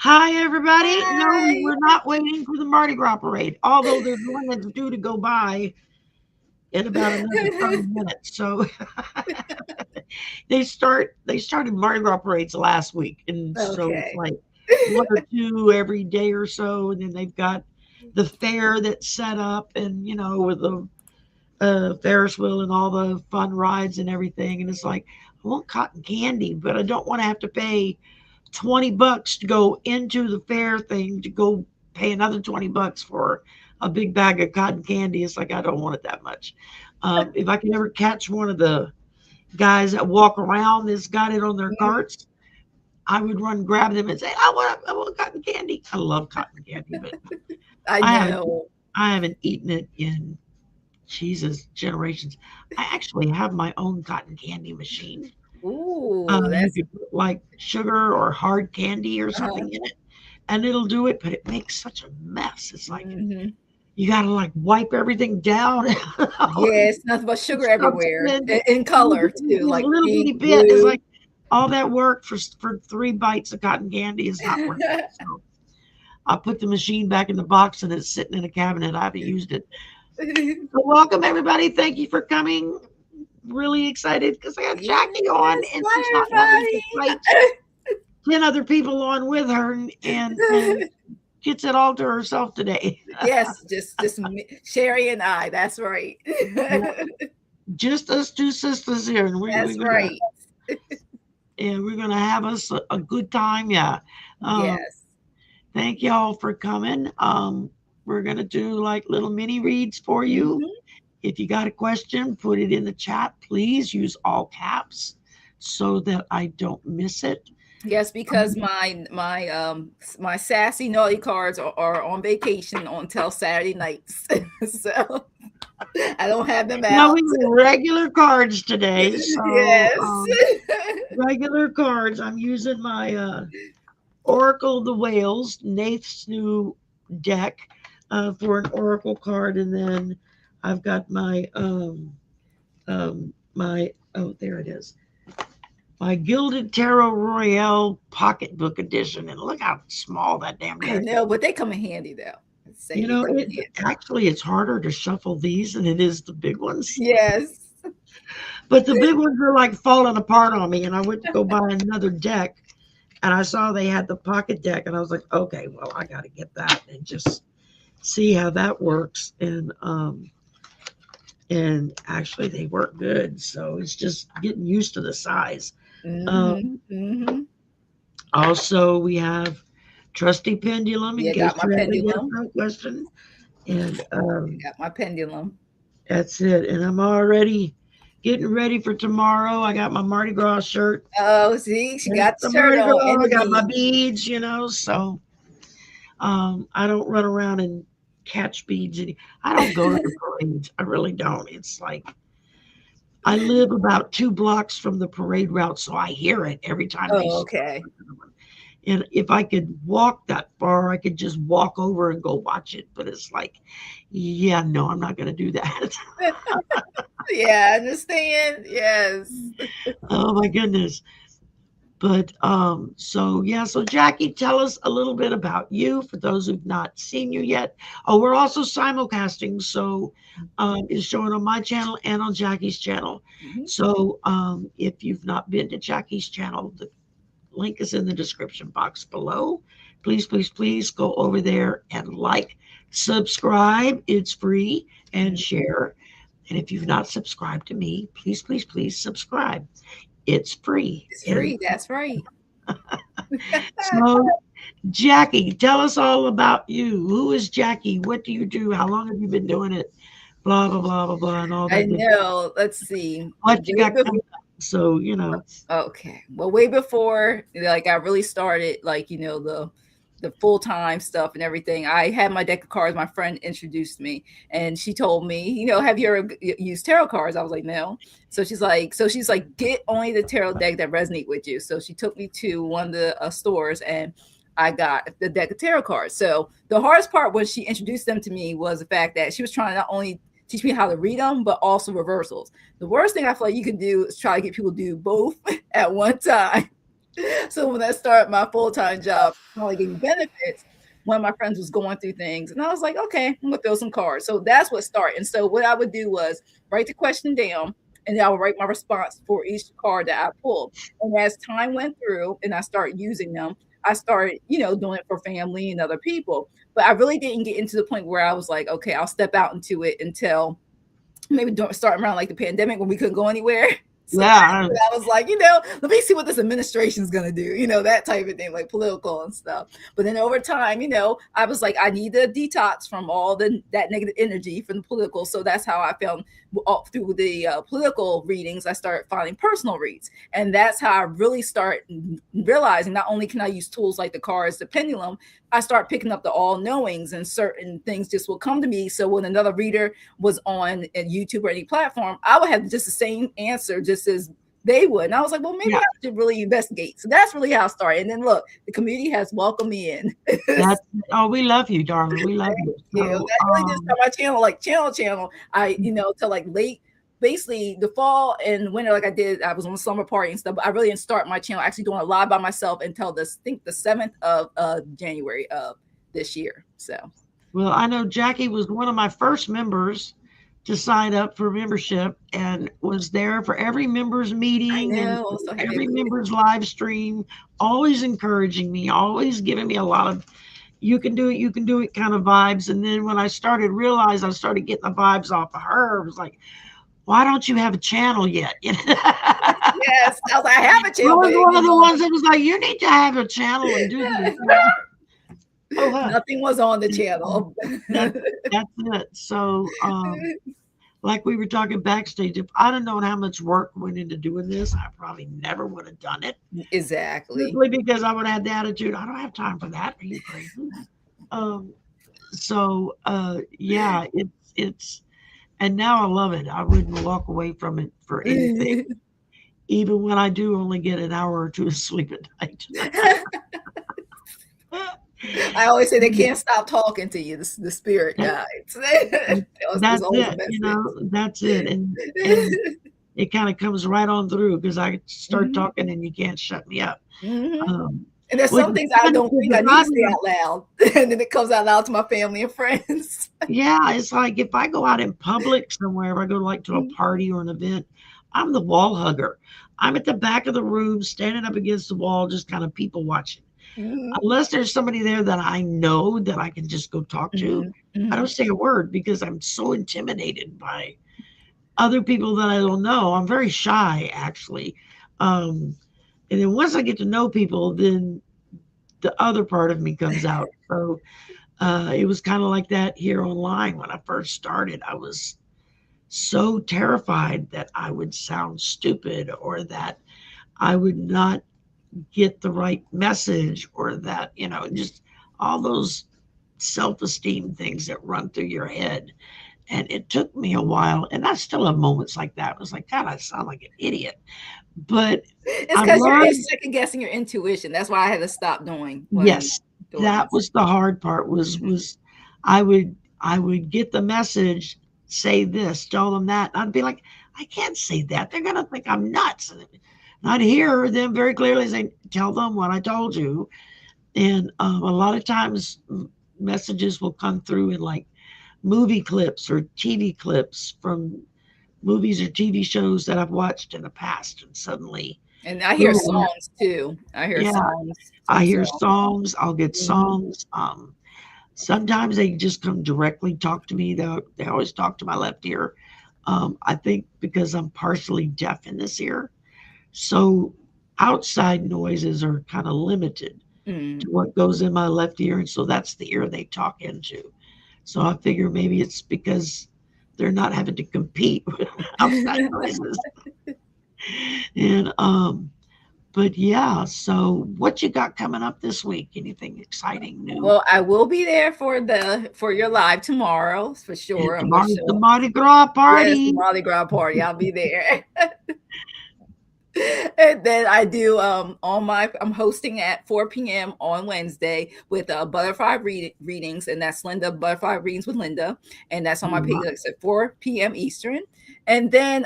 Hi, everybody. No, Hi. we're not waiting for the Mardi Gras parade, although there's one that's due to go by in about another 30 minutes. So they started Mardi Gras parades last week, and so it's Okay. like one or two every day or so, and then they've got the fair that's set up, and with the Ferris wheel and all the fun rides and everything. And it's like I want cotton candy, but I don't want to have to pay $20 to go into the fair thing to go pay another $20 for a big bag of cotton candy. It's like I don't want it that much. If I can ever catch one of the guys that walk around that's got it on their Mhm. carts, I would run grab them and say, I want cotton candy. I love cotton candy, but I I haven't know. I haven't eaten it in Jesus generations. I actually have my own cotton candy machine. Ooh, You that's could put like sugar or hard candy or uh-huh. something in it, and it'll do it, but it makes such a mess. It's like Hmm. you gotta like wipe everything down Yes, nothing but and sugar stuff everywhere. in. In color too, This like little bitty pink, bit is blue. like all that work for 3 bites of cotton candy is not worth it. So I put the machine back in the box and it's sitting in a cabinet. I haven't used it. So welcome everybody. Thank you for coming. Really excited because I got Jackie on Yes, and she's not having to bye fight 10 other people on with her and everybody. gets it all to herself today. Yes, just Sherry and I. That's right. Yeah, just us two sisters here, and That's right. we're gonna have us a good time. Yeah. Um, Yes. Thank y'all for coming. We're gonna do like little mini reads for you. Mhm. If you got a question, put it in the chat. Please use all caps so that I don't miss it. Yes, because my sassy naughty cards are on vacation until Saturday nights, so I don't have them Now out. we got regular cards today, so Yes. regular cards. I'm using my Oracle of the Whales, Nath's new deck for an Oracle card, and then I've got my oh there it is, my Gilded Tarot Royale Pocketbook Edition, and look how small that damn I deck is. know, but they come in handy though. Let's say You they know, come in handy. actually it's harder to shuffle these than it is the big ones. Yes. But the big ones are like falling apart on me, and I went to go buy another deck, and I saw they had the pocket deck, and I was like, okay, well, I got to get that and just see how that works. And actually, they work good. So it's just getting used to the size. Um, Mhm. Mhm. Also, we have trusty pendulum in Yeah, case got my you have a yes pendulum. no question, and Got my pendulum. that's it. And I'm already getting ready for tomorrow. I got my Mardi Gras shirt. Oh, see, she It's got the the shirt Mardi on Gras. and I the got my bead. beads, so I don't run around and catch beads. I don't go to the parades. I really don't. It's like I live about 2 blocks from the parade route, so I hear it every time they Oh, start. okay. And if I could walk that far, I could just walk over and go watch it. But it's like, yeah, no, I'm not going to do that. Yeah, I understand. Yes. Oh my goodness. But so yeah, so Jackie, tell us a little bit about you for those who've not seen you yet. Oh, we're also simulcasting, so it's showing on my channel and on Jackie's channel. Mhm. So if you've not been to Jackie's channel, the link is in the description box below. Please, please, please go over there and like, subscribe. It's free, and Mhm. share. And if you've not subscribed to me, please, please, please subscribe. It's free. It's And free. That's right. so, Jackie, tell us all about you. Who is Jackie? What do you do? How long have you been doing it? Blah, blah, blah, blah, blah, and all I that good stuff. know. Let's see. What you Way got before, coming up? So, okay. Well, way before, like I really started, like the full time stuff and everything. I had my deck of cards. My friend introduced me, and she told me, have you ever used tarot cards? I was like, no. So she's like, get only the tarot deck that resonate with you. So she took me to one of the stores, and I got the deck of tarot cards. So the hardest part when she introduced them to me was the fact that she was trying to not only teach me how to read them, but also reversals. The worst thing I feel like you can do is try to get people to do both at one time. So when I started my full-time job, only getting benefits, one of my friends was going through things, and I was like, okay, I'm gonna throw some cards. So that's what started. And so what I would do was write the question down, and then I would write my response for each card that I pulled. And as time went through, and I started using them, I started, doing it for family and other people. But I really didn't get into the point where I was like, okay, I'll step out into it until maybe starting around like the pandemic when we couldn't go anywhere. So that's Yeah, when I was like, let me see what this administration is going to do, that type of thing, like political and stuff. But then over time, I was like, I need a detox from all that negative energy from the political. So that's how I found all through the political readings, I started finding personal reads. And that's how I really start realizing not only can I use tools like the cards, the pendulum, I start picking up the all knowings, and certain things just will come to me. So when another reader was on YouTube or any platform, I would have just the same answer, just as they would. And I was like, well, maybe yeah. I should really investigate. So that's really how I started. And then look, the community has welcomed me in. That's oh, we love you, darling. We love you. So, That really just on my channel, like channel. I, till like late, basically the fall and winter, like I did, I was on a summer party and stuff, but I really didn't start my channel actually doing a live by myself until this, I think the 7th of January of this year. So well, I know Jackie was one of my first members to sign up for membership and was there for every members I meeting and know, I'm so happy every for you. members live stream, always encouraging me, always giving me a lot of you can do it kind of vibes. And then when I started realize I started getting the vibes off of her, it was like, why don't you have a channel yet? You know? Yes, I was like, I have a I channel, but was one of the ones that was like, you need to have a channel and do this. Oh, huh. nothing was on the channel. That, that's it. So, like we were talking backstage, if I'd have known how much work went into doing this, I probably never would have done it. Exactly. Simply because I would have had the attitude, I don't have time for that. Are you crazy? Um, so yeah, it's and now I love it. I wouldn't walk away from it for anything, even when I do only get an hour or two of sleep at night. I always say they can't stop talking to you, the spirit guides. There's That's always a it, you message. know, that's it. And it kind of comes right on through because I start Mhm, talking and you can't shut me up. mhm. Um, And there's which some is things I funny don't because think I if need to I'm say out loud, and then it comes out loud to my family and friends. yeah, it's like if I go out in public somewhere, if I go like to a party or an event, I'm the wall hugger. I'm at the back of the room, standing up against the wall, just kind of people watching. Mhm, Unless there's somebody there that I know that I can just go talk to, mhm, I don't mhm. say a word because I'm so intimidated by other people that I don't know. I'm very shy, actually. Um, and then once I get to know people, then the other part of me comes out. So it was kind of like that here online when I first started. I was so terrified that I would sound stupid or that I would not get the right message or that, just all those self esteem things that run through your head. And it took me a while, and I still have moments like that. I was like, God, I sound like an idiot. But It's I because you're learned, second guessing your intuition. That's why I had to stop yes, doing that this. was the hard part Mhm, was I would get the message, say this, tell them that. And I'd be like, I can't say that. They're gonna think I'm nuts. And I'd hear them very clearly say, tell them what I told you. And a lot of times messages will come through in like movie clips or TV clips from movies or TV shows that I've watched in the past. And suddenly, and I hear ooh, songs too. I hear yeah, songs I from hear songs. songs. I'll get Mhm, songs. Sometimes they just come directly talk to me. They always talk to my left ear. I think because I'm partially deaf in this ear, so outside noises are kind of limited mhm. to what goes in my left ear, and so that's the ear they talk into. So I figure maybe it's because they're not having to compete with outside noises. And but yeah, so what you got coming up this week? Anything exciting new? Well, I will be there for your live tomorrow for And sure. I'm gonna tomorrow's the show up. Mardi Gras Yes, the party. Mardi Gras party. I'll be there. And then I do on my I'm hosting at 4 p.m. on Wednesday with butterfly readings, and that's Linda Butterfly Readings with Linda, and that's on my page, like I said, 4 p.m. Eastern. And then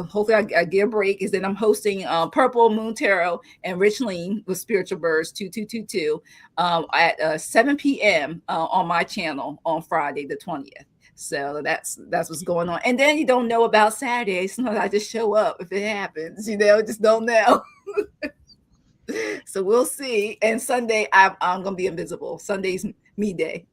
hopefully I get a break. Is then I'm hosting Purple Moon Tarot and Rich Lean with Spiritual Birds 2222 at 7 p.m. On my channel on Friday the 20th. So that's what's going on. And then you don't know about Saturday. Sometimes I just show up if it happens, just don't know. So we'll see. And Sunday, I'm gonna be invisible. Sunday's me day.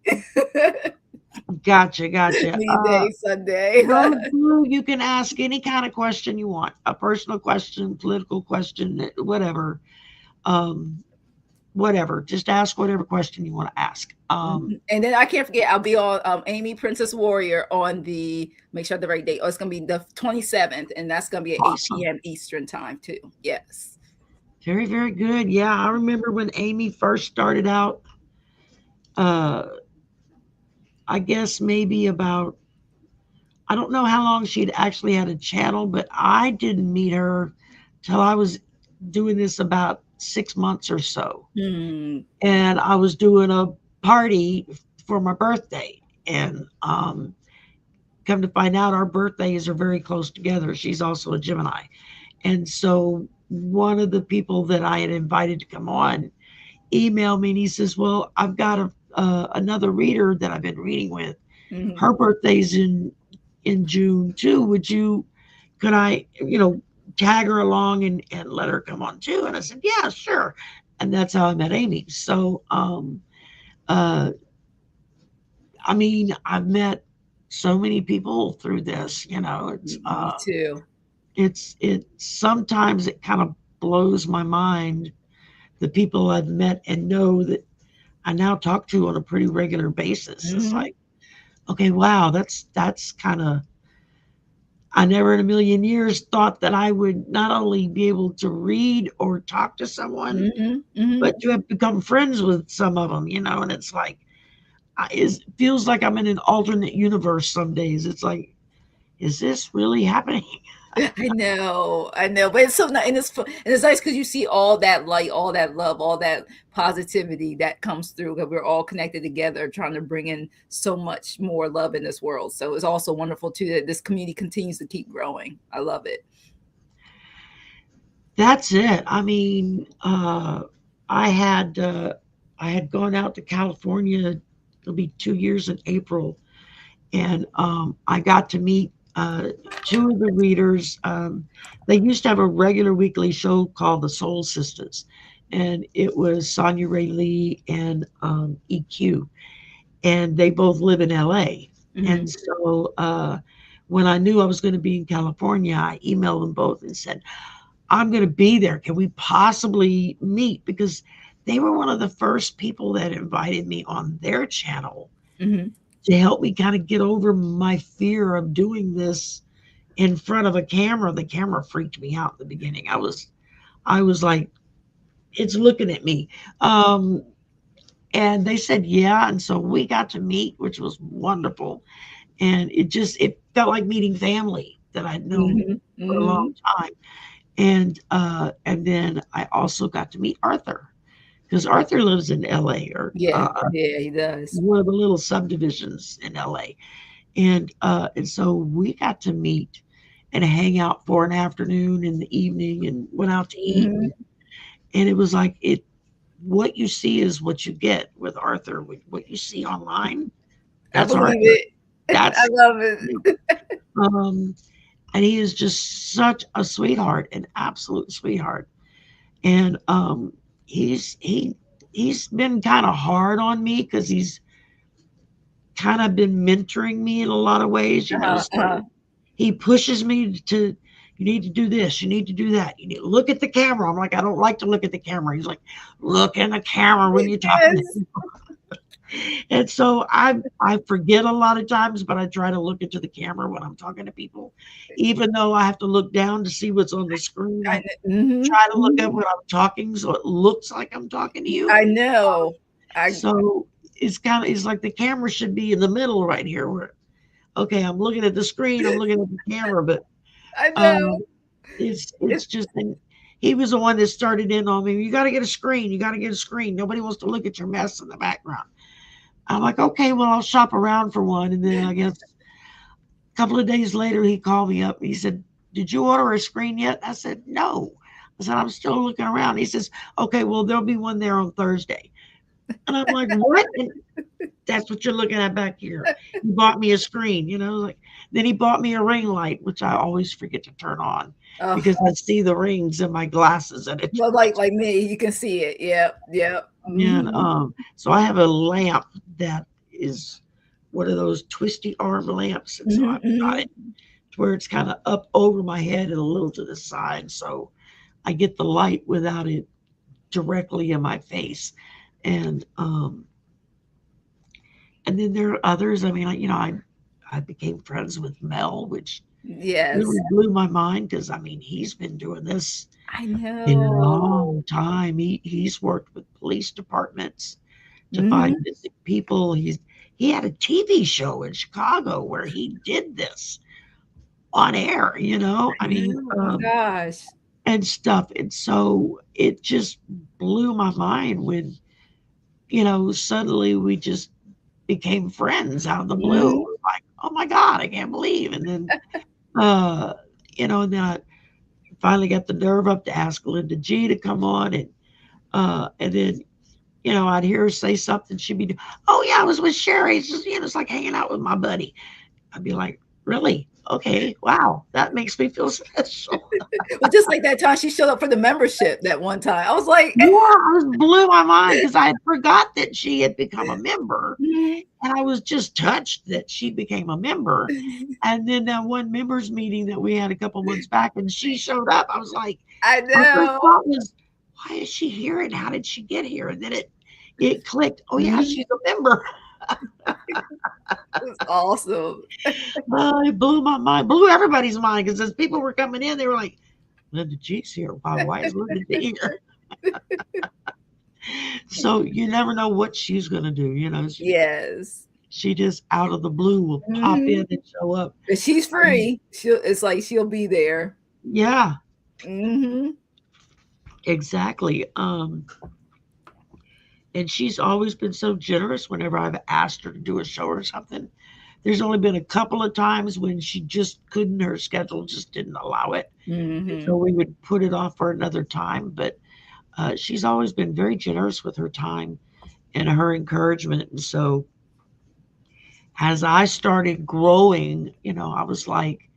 Gotcha, gotcha. Me day Sunday. Well, Drew, you can ask any kind of question you want, a personal question, political question, whatever. Um, Whatever. Just ask whatever question you want to ask. And then I can't forget, I'll be on Amy Princess Warrior on the make sure I have the right date. Oh, it's gonna be the 27th, and that's gonna be at Awesome. 8 p.m. Eastern time too. Yes. Very, very good. Yeah, I remember when Amy first started out. Uh, I guess maybe about, I don't know how long she'd actually had a channel, but I didn't meet her till I was doing this about 6 months or so. Hmm. And I was doing a party for my birthday. And come to find out, our birthdays are very close together. She's also a Gemini. And so one of the people that I had invited to come on emailed me and he says, "Well, I've got another reader that I've been reading with. Hmm. Her birthday's in June too. Could I, tag her along and let her come on too?" And I said, "Yeah, sure." And that's how I met Amy. So, uh, I mean, I've met so many people through this. Me too. It sometimes it kind of blows my mind the people I've met and know that I now talk to on a pretty regular basis. It's Hmm. like, okay, wow, that's kind of, I never in a million years thought that I would not only be able to read or talk to someone, Hmm. Hmm. but to have become friends with some of them, and it's like, it feels like I'm in an alternate universe some days. It's like, is this really happening? I know, but it's so nice, and it's nice because you see all that light, all that love, all that positivity that comes through. That we're all connected together, trying to bring in so much more love in this world. So it's also wonderful too that this community continues to keep growing. I love it. That's it. I mean, I had uh, I had gone out to California. It'll be 2 years in April, and I got to meet two of the readers. They used to have a regular weekly show called The Soul Sisters, and it was Sonia Ray Lee and EQ, and they both live in LA. And Hmm. so when I knew I was going to be in California, I emailed them both and said, "I'm going to be there. Can we possibly meet?" Because they were one of the first people that invited me on their channel Hmm. to help me kind of get over my fear of doing this in front of a camera. The camera freaked me out in the beginning. I was like, it's looking at me. Um, and they said, yeah. And so we got to meet, which was wonderful. And it felt like meeting family that I'd known Hmm. for a long Hmm. time. And then I also got to meet Arthur because Arthur lives in LA, or Yeah, yeah, he does. one of the little subdivisions in LA. And so we got to meet and hang out for an afternoon in the evening and went out to eat. Hmm. And it was like, what you see is what you get with Arthur. What you see online, I that's believe Arthur. it. I That's love it. um and he is just such a sweetheart, an absolute sweetheart. And he's been kind of hard on me because he's kind of been mentoring me in a lot of ways, Uh-huh, so uh-huh. he pushes me to, you need to do this, you need to do that, you need to look at the camera. I'm like, I don't like to look at the camera. He's like, look in the camera when you're talking to Yes. people. And so I forget a lot of times, but I try to look into the camera when I'm talking to people, even though I have to look down to see what's on the screen. I Mhm, try to look up mhm. when I'm talking so it looks like I'm talking to you. I know. I So it's like the camera should be in the middle right here where, okay, I'm looking at the screen, I'm looking at the camera, but I um know. It's just and he was the one that started in on me. You got to get a screen. You got to get a screen. Nobody wants to look at your mess in the background. I'm like, okay, well, I'll shop around for one. And then I guess a couple of days later, he called me up. He said, "Did you order a screen yet?" I said, "No." I said, "I'm still looking around." He says, "Okay, well, there'll be one there on Thursday." And I'm like, "What?" And that's what you're looking at back here. He bought me a screen, like then he bought me a ring light, which I always forget to turn on Oh, because I see the rings in my glasses and it well, drives like me, you can see it. Yep, yep. me. And Mhm. so I have a lamp that is one of those twisty arm lamps. And so Mhm, I've got it mhm. to where it's kind of up over my head and a little to the side. So I get the light without it directly in my face. And and then there are others. I mean, I became friends with Mel, which Yes. really blew my mind because I mean he's been doing this I a know. long time. He's worked with police departments to find Mhm. missing people. He had a TV show in Chicago where he did this on air. I I mean, know. Oh my gosh. and stuff. And so it just blew my mind when suddenly we just became friends out of the blue. It Mhm. was like, oh my God, I can't believe. And then uh, and then I finally got the nerve up to ask Linda G to come on, and then I'd hear her say something. She'd be, oh yeah, I was with Sherry. It's just it's like hanging out with my buddy. I'd be like, really? Okay, wow, that makes me feel special. Well, just like that time she showed up for the membership that one time. I was like, Yeah, I was blew my mind because I had forgot that she had become a member, Mhm. and I was just touched that she became a member. And then that one members meeting that we had a couple months back, and she showed up. I was like, I my first know. thought was, why is she here and how did she get here? And then it clicked. Oh yeah, Mhm. she's a member. It was awesome. It blew my mind, blew everybody's mind because as people were coming in, they were like, Linda G's here. Why is Linda G here? So you never know what she's gonna do. Yes. She just out of the blue will pop in Mhm. and show up. But she's Um, free. It's like she'll be there. yeah, Mhm. exactly. And she's always been so generous whenever I've asked her to do a show or something. There's only been a couple of times when she just couldn't, her schedule just didn't allow it. And so Mhm. we would put it off for another time. But she's always been very generous with her time and her encouragement. And so as I started growing, I was like,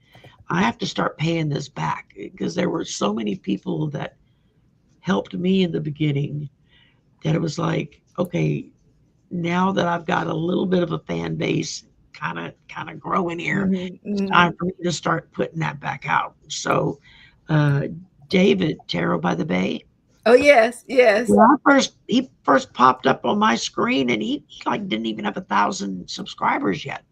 I have to start paying this back because there were so many people that helped me in the beginning that it was like, okay, now that I've got a little bit of a fan base kind of growing here, Mhm. it's time Mhm. for me to start putting that back out. So uh David Tarot by the Bay. Oh yes, yes. When he first popped up on my screen and he like didn't even have 1,000 subscribers yet.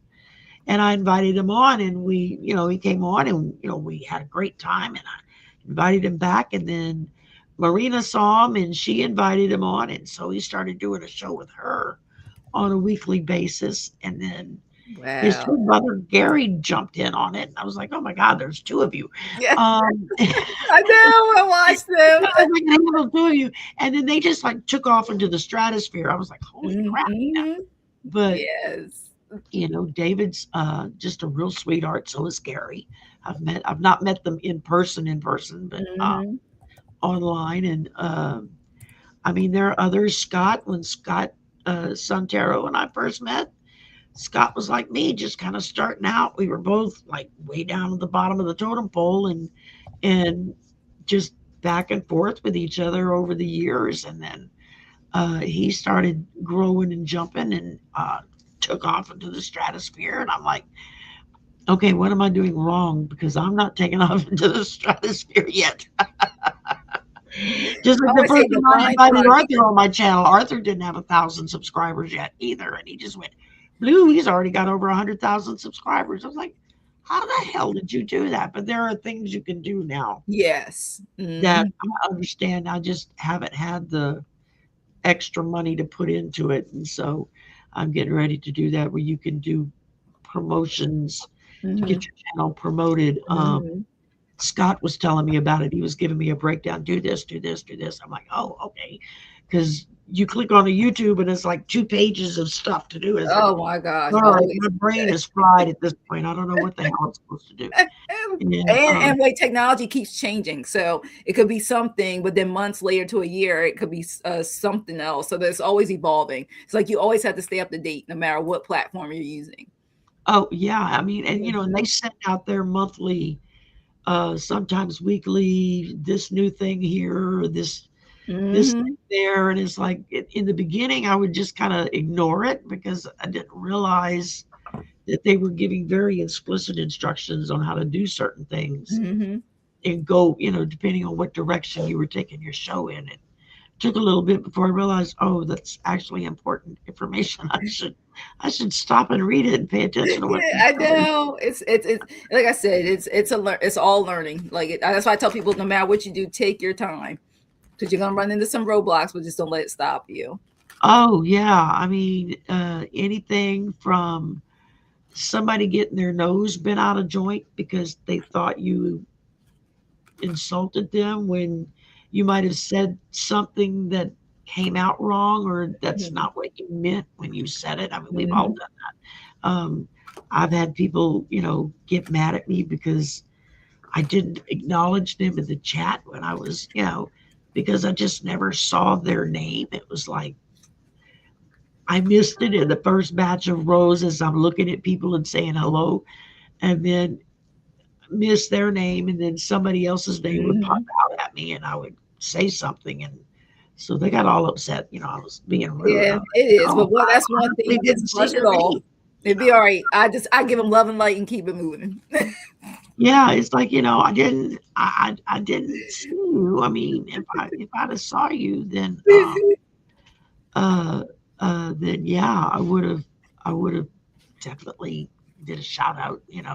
And I invited him on and he came on and we had a great time and I invited him back and then Marina saw him and she invited him on and so he started doing a show with her on a weekly basis. And then his Wow. twin brother Gary jumped in on it. And I was like, oh my God, there's two of you. Yeah, I I know. I watched them. can handle two of you. And then they just like took off into the stratosphere. I was like, holy crap. Mhm. But Yes. David's just a real sweetheart. So is Gary. I've not met them in person, but Mhm. online. And I mean, there are others. When Scott Santero and I first met, Scott was like me, just kind of starting out. We were both like way down at the bottom of the totem pole and just back and forth with each other over the years. And then he started growing and jumping and took off into the stratosphere. And I'm like, okay, what am I doing wrong? Because I'm not taking off into the stratosphere yet. Just I like the always say first time I divine invited timing. Arthur on my channel, Arthur didn't have 1,000 subscribers yet either, and he just went blue. He's already got over 100,000 subscribers. I was like, how the hell did you do that? But there are things you can do now Yes. that Mhm. I understand. I just haven't had the extra money to put into it, and so I'm getting ready to do that where you can do promotions to get Mhm. your channel promoted. Mhm. Scott was telling me about it. He was giving me a breakdown. Do this, do this, do this. I'm like, oh, okay. Because you click on a YouTube and it's like 2 pages of stuff to do. It's like, Oh my gosh, all right, always. my brain is fried at this point. I don't know what the hell I'm supposed to do. And And wait, technology keeps changing, so it could be something, but then months later to a year, it could be something else. So there's always evolving. It's like you always have to stay up to date, no matter what platform you're using. oh yeah, I mean, and and Mhm. they send out their monthly, sometimes weekly, this new thing here, or this thing Mhm. there, and it's like in the beginning I would just kind of ignore it because I didn't realize that they were giving very explicit instructions on how to do certain things Mhm. and go, depending on what direction you were taking your show in. It took a little bit before I realized, oh, that's actually important information. I should stop and read it and pay attention to what Yeah, they're I saying. know. It's like I said, it's all learning. Like that's why I tell people, no matter what you do, take your time because you're gonna run into some roadblocks, but just don't let it stop you. Oh yeah, I mean, anything from somebody getting their nose bent out of joint because they thought you insulted them when you might have said something that came out wrong, or that's Mhm. not what you meant when you said it. I mean, we've all Mhm. done that. I've had people, get mad at me because I didn't acknowledge them in the chat when I was, because I just never saw their name. It was like I missed it in the first batch of rows as I'm looking at people and saying hello, and then miss their name, and then somebody else's name would pop Mhm. out at me, and I would say something, and so they got all upset. I was being rude. I Yeah, was it like, is. "No, But well, I that's one honestly thing. Just didn't see brush it your off. name." You It'd be know, all right. I give them love and light and keep it moving. yeah, it's like I didn't see you. I mean, if I'd have saw you, uh, then yeah, I would have definitely did a shout out. And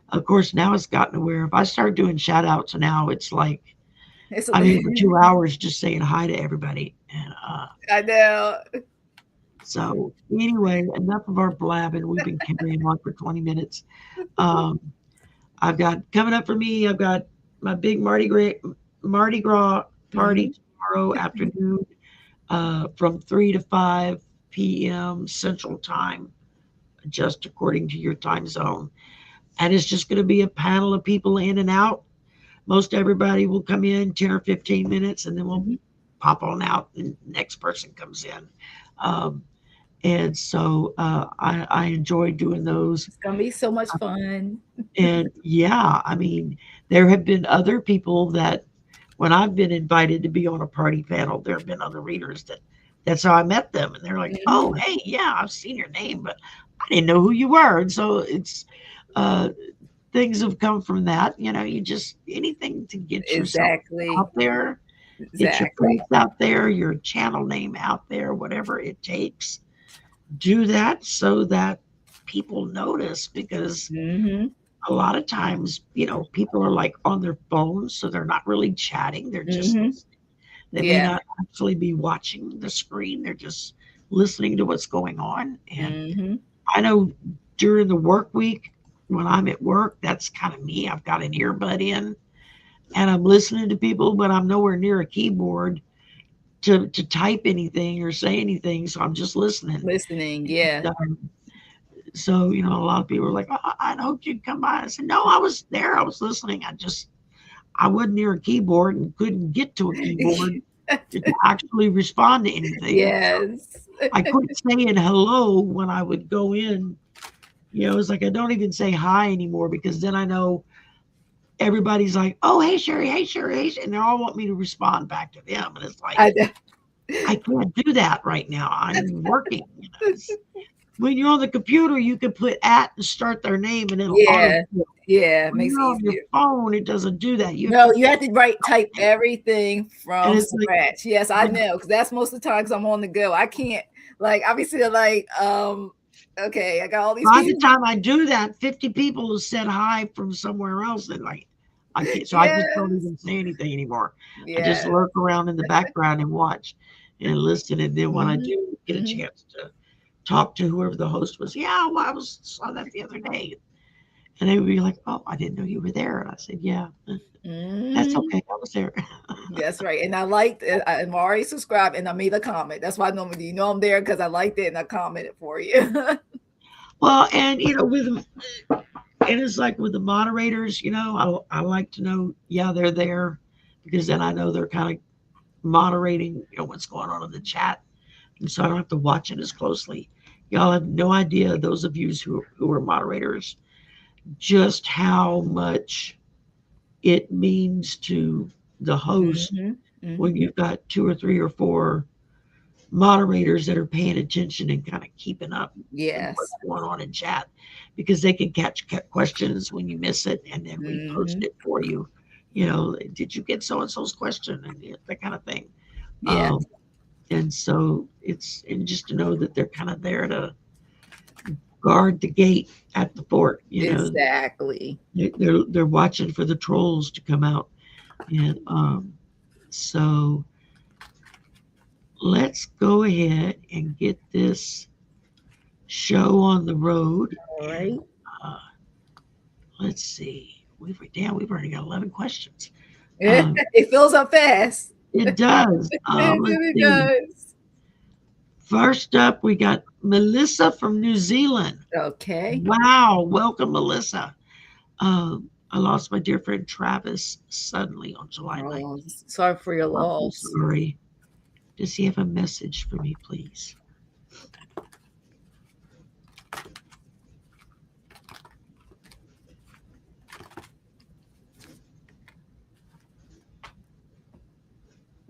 of course now it's gotten to where if I start doing shout outs now, it's like It's I'm here for 2 hours just saying hi to everybody. And I know. so anyway, enough of our blabbing. We've been carrying on for 20 minutes. Um, I've got coming up for me. I've got my big Mardi Gras party Mhm. tomorrow afternoon, from 3 to 5 p.m. Central Time, just according to your time zone. And it's just going to be a panel of people in and out. Most everybody will come in 10 or 15 minutes, and then we'll Mhm. pop on out, and the next person comes in. Um, and so I enjoy doing those. It's gonna be so much fun. And yeah, I mean, there have been other people that when I've been invited to be on a party panel, there have been other readers that's how I met them. And they're like, Mhm. oh, hey, yeah, I've seen your name, but I didn't know who you were. And so uh, things have come from that. You just anything to get yourself Exactly. out there, get your Exactly. face out there, your channel name out there, whatever it takes. Do that so that people notice, because Mhm. a lot of times, people are like on their phones, so they're not really chatting. They're just Mhm. listening. They may Yeah. not actually be watching the screen. They're just listening to what's going on. And Mhm. I know during the work week, when I'm at work, that's kind of me. I've got an earbud in and I'm listening to people, but I'm nowhere near a keyboard to type anything or say anything. So I'm just listening. Listening. Yeah. So, a lot of people are like, oh, I'd hoped you'd come by. I said, no, I was there. I was listening. I wasn't near a keyboard and couldn't get to a keyboard to actually respond to anything. So Yes. I quit saying hello when I would go in. It's like I don't even say hi anymore, because then I know everybody's like, oh, hey, Sherry, hey, Sherry, hey, and they all want me to respond back to them. And it's like, I I can't do that right now. I'm working. When you're on the computer, you can put at and start their name and it'll auto. Yeah. Yeah. When Makes it you're on your easier. phone, it doesn't do that. You have to No, you put have to write type it. everything And from it's like, scratch. Yes, I yeah, know, because that's most of the times I'm on the go. I can't like obviously like okay, I got all these by the people. time I do that, 50 people have said hi from somewhere else. And like, I can't, so I just don't Yes. even say anything anymore. I just Yeah. lurk around in the background and watch and listen. And then when I Mhm. do get a Mhm. chance to talk to whoever the host was, yeah, well, I saw that the other day. And they would be like, "Oh, I didn't know you were there." And I said, "Yeah, that's Mhm. okay. I was there." That's right, and I liked it. I'm already subscribed, and I made a comment. That's why I normally, I'm there because I liked it and I commented for you. Well, and with and it's like with the moderators, I like to know, yeah, they're there, because then I know they're kind of moderating, what's going on in the chat, and so I don't have to watch it as closely. Y'all have no idea, those of you who are moderators, just how much it means to the host Mhm, when mhm. you've got two or three or four moderators that are paying attention and kind of keeping up with what's Yes. going on in chat, because they can catch questions when you miss it and then repost Mhm. it for you. Did you get so and so's question, and that kind of thing. Yes. Um, and so and just to know that they're kind of there to guard the gate at the fort. Exactly. They're watching for the trolls to come out, and so let's go ahead and get this show on the road. All And right. uh, let's see, we've already got 11 questions. Um, It fills up fast. it does. It Let's really see. does. First up, we got Melissa from New Zealand. Okay. Wow, welcome, Melissa. I lost my dear friend Travis suddenly on July Oh, 19th. sorry for your I'm so loss. sorry. Does he have a message for me, please?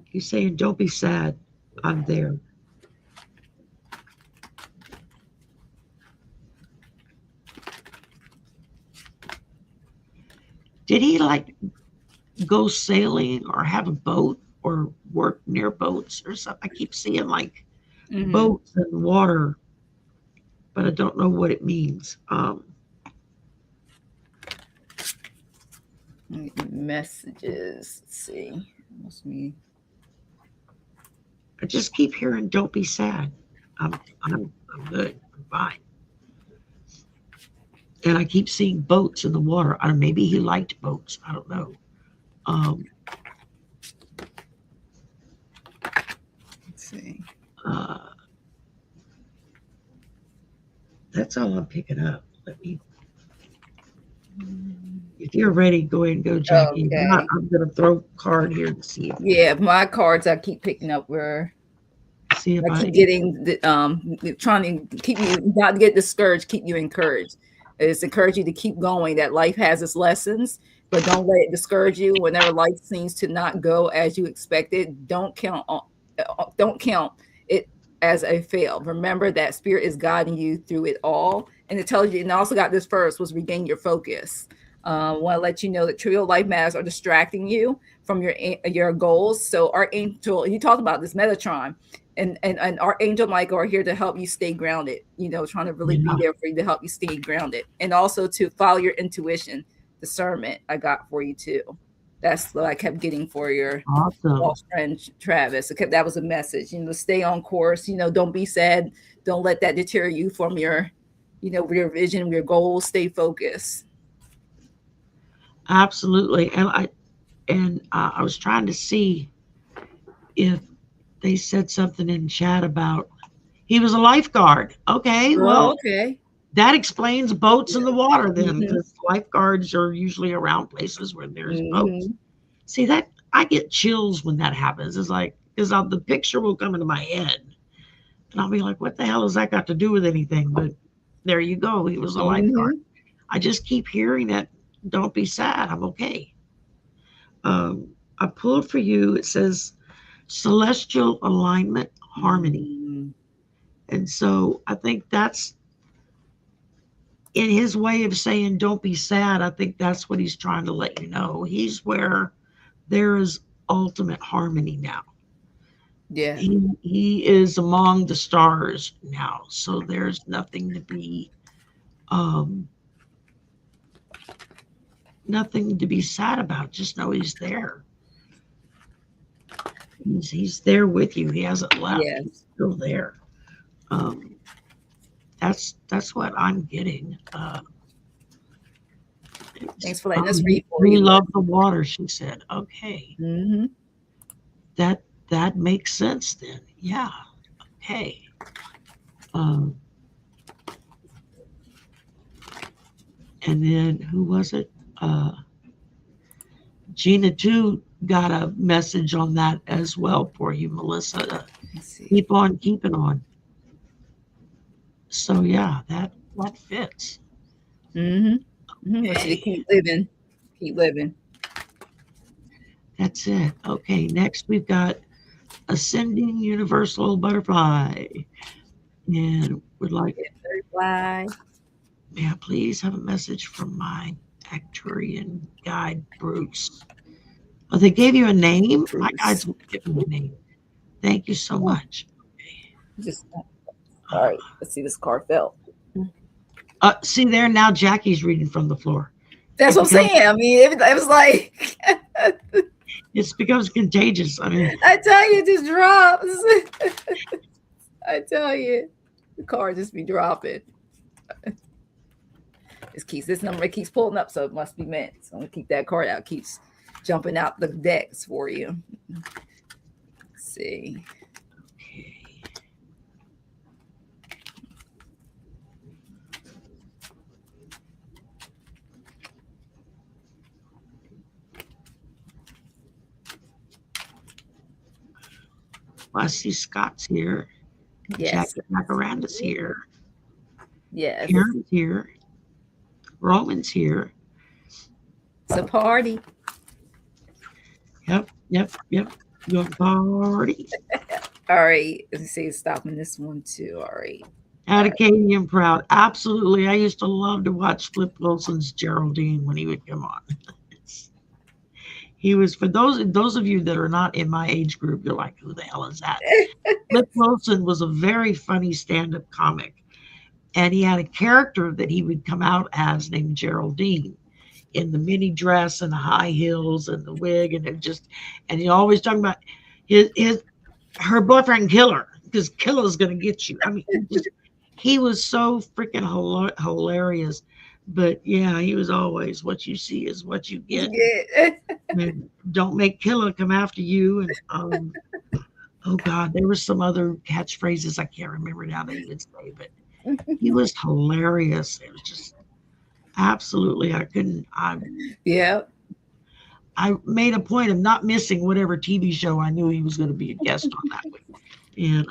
He's saying, "Don't be sad. I'm there." Did he like go sailing or have a boat or work near boats or something? I keep seeing like Mhm. boats and water, but I don't know what it means. Messages. Let's see. Must be. I just keep hearing, "Don't be sad. I'm I'm good. I'm fine." And I keep seeing boats in the water. I don't, maybe he liked boats. I don't know. Um, Let's see. uh, that's all I'm picking up. Let me. If you're ready, go ahead and go, Jackie. If not, Okay. I'm gonna throw a card here and Yeah, my cards I keep picking up where see if I I keep getting trying to keep you not to get discouraged, keep you encouraged. It's encourage you to keep going, that life has its lessons, but don't let it discourage you whenever life seems to not go as you expected. Don't count it as a fail. Remember that spirit is guiding you through it all. And it tells you, and I also got this first was regain your focus. I want to let you know that trivial life matters are distracting you from your goals. So our angel, you talked about this Metatron, and our angel Michael are here to help you stay grounded, trying to really be yeah, there for you to help you stay grounded, and also to follow your intuition. Discernment I got for you too. That's what I kept getting for your awesome. lost friend Travis. That was a message, stay on course, don't be sad, don't let that deter you from your vision, your goals. Stay focused. Absolutely. I was trying to see if they said something in chat about he was a lifeguard. Okay, Oh, well, okay. that explains boats in the water then, Mm-hmm. because lifeguards are usually around places where there's boats. Mm-hmm. See that I get chills when that happens. It's like because the picture will come into my head, and I'll be like, "What the hell has that got to do with anything?" But there you go. He was a lifeguard. Mm-hmm. I just keep hearing that. Don't be sad. I'm okay. Um, I pulled for you. It says celestial alignment harmony, Mm-hmm. and so I think that's in his way of saying don't be sad. I think that's what he's trying to let you know. He's where there is ultimate harmony now. Yeah. He is among the stars now, so there's nothing to be um nothing to be sad about. Just know he's there. He's there with you. He hasn't left. He's Yes. still there. um that's what I'm getting. Thanks for letting us read for We you, love Liz. the water, she said. Okay, Hmm. that that makes sense then. Yeah. Okay. Um, and then who was it? Uh, Gina too got a message on that as well for you, Melissa. Let's see. Keep on keeping on. So yeah, that fits. Hmm. Hmm. Want you to Okay, keep living, keep living. that's it. Okay, next we've got ascending universal butterfly, and would like, Butterfly, yeah, please have a message from my Acturian guide, Bruce. Oh, they gave you a name? My guides Bruce. won't give me a name. Thank you so Oh, much. just all Uh, right. Let's see. This card fell. see there, now Jackie's reading from the floor. That's It what I'm becomes saying. I mean, it was like it becomes contagious. I mean, I tell you, it just drops. I tell you, the card just be dropping. This number keeps pulling up, so it must be meant. So I'm gonna keep that card out. Keeps jumping out the decks for you. Let's see. I see Scott's here, Yes, Jackie Macaranda's here, yes. Karen's here, Roman's here. It's a party. Yep, yep, yep. Your party. All right. Let's see. Stopping this one too. All right. All right. Acadian proud. Absolutely. I used to love to watch Flip Wilson's Geraldine when he would come on. He was, for those of you that are not in my age group, you're like, who the hell is that? Flip Wilson was a very funny stand-up comic, and he had a character that he would come out as named Geraldine in the mini dress and the high heels and the wig, and it just, and he always talking about his her boyfriend Killer, because Killer's gonna get you. I mean, he was so freaking hilarious. But yeah, he was always, what you see is what you get. Yeah. And don't make Killer come after you. And oh God, there were some other catchphrases I can't remember now that he would say, but he was hilarious. It was just absolutely, I couldn't. Yeah. I made a point of not missing whatever TV show I knew he was going to be a guest on that week. And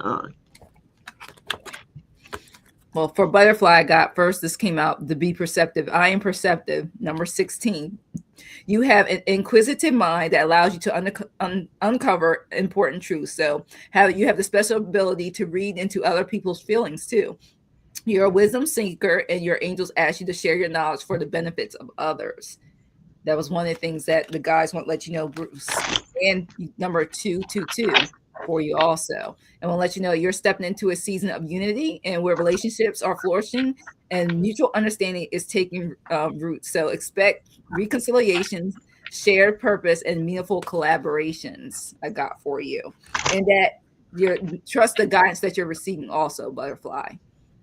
Well, for Butterfly, I got first. This came out to be perceptive. I am perceptive. Number 16. You have an inquisitive mind that allows you to uncover important truths. So, you have the special ability to read into other people's feelings too. You're a wisdom seeker, and your angels ask you to share your knowledge for the benefits of others. That was one of the things that the guys want to let you know, Bruce. And number 222 for you also. And we'll let you know you're stepping into a season of unity and where relationships are flourishing and mutual understanding is taking root. So expect reconciliations, shared purpose, and meaningful collaborations I got for you. And that you trust the guidance that you're receiving also, Butterfly.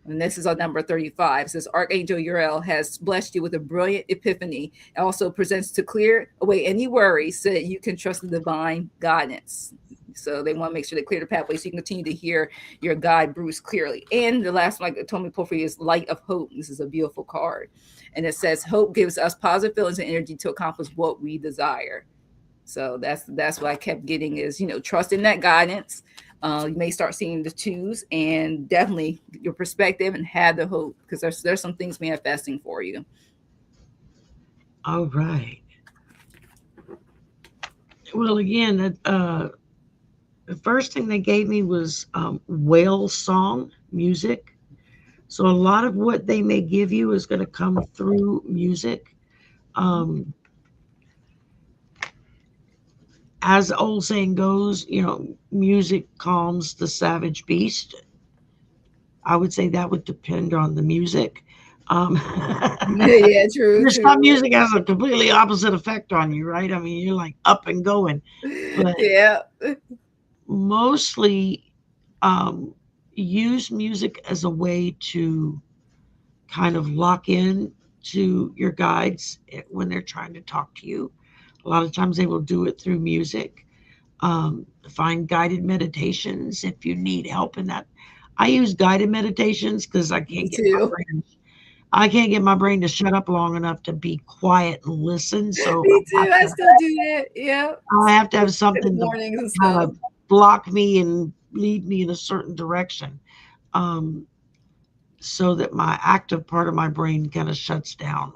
And this is on number 35. It says Archangel Uriel has blessed you with a brilliant epiphany and also presents to clear away any worries so that you can trust the divine guidance. So they want to make sure they clear the pathway so you can continue to hear your guide, Bruce, clearly. And the last one I told me to pull for you is Light of Hope. This is a beautiful card. And it says, hope gives us positive feelings and energy to accomplish what we desire. So that's what I kept getting is, trust in that guidance. You may start seeing the twos and definitely your perspective and have the hope because there's some things manifesting for you. all right. Well, again, the first thing they gave me was whale song music. So a lot of what they may give you is going to come through music. Um, as the old saying goes, music calms the savage beast. I would say that would depend on the music. Um, Yeah, true, there's some true. music has a completely opposite effect on you, right? I mean, you're like up and going, but Yeah. mostly um, use music as a way to kind of lock in. to your guides when they're trying to talk to you. A lot of times they will do it through music. Find guided meditations if you need help in that. I use guided meditations because Me too. I can't get my brain to shut up long enough to be quiet and listen. So Me too. I still do that. Yeah. I have to have In the something to mornings and kind stuff. of block me and lead me in a certain direction, um, so that my active part of my brain kind of shuts down.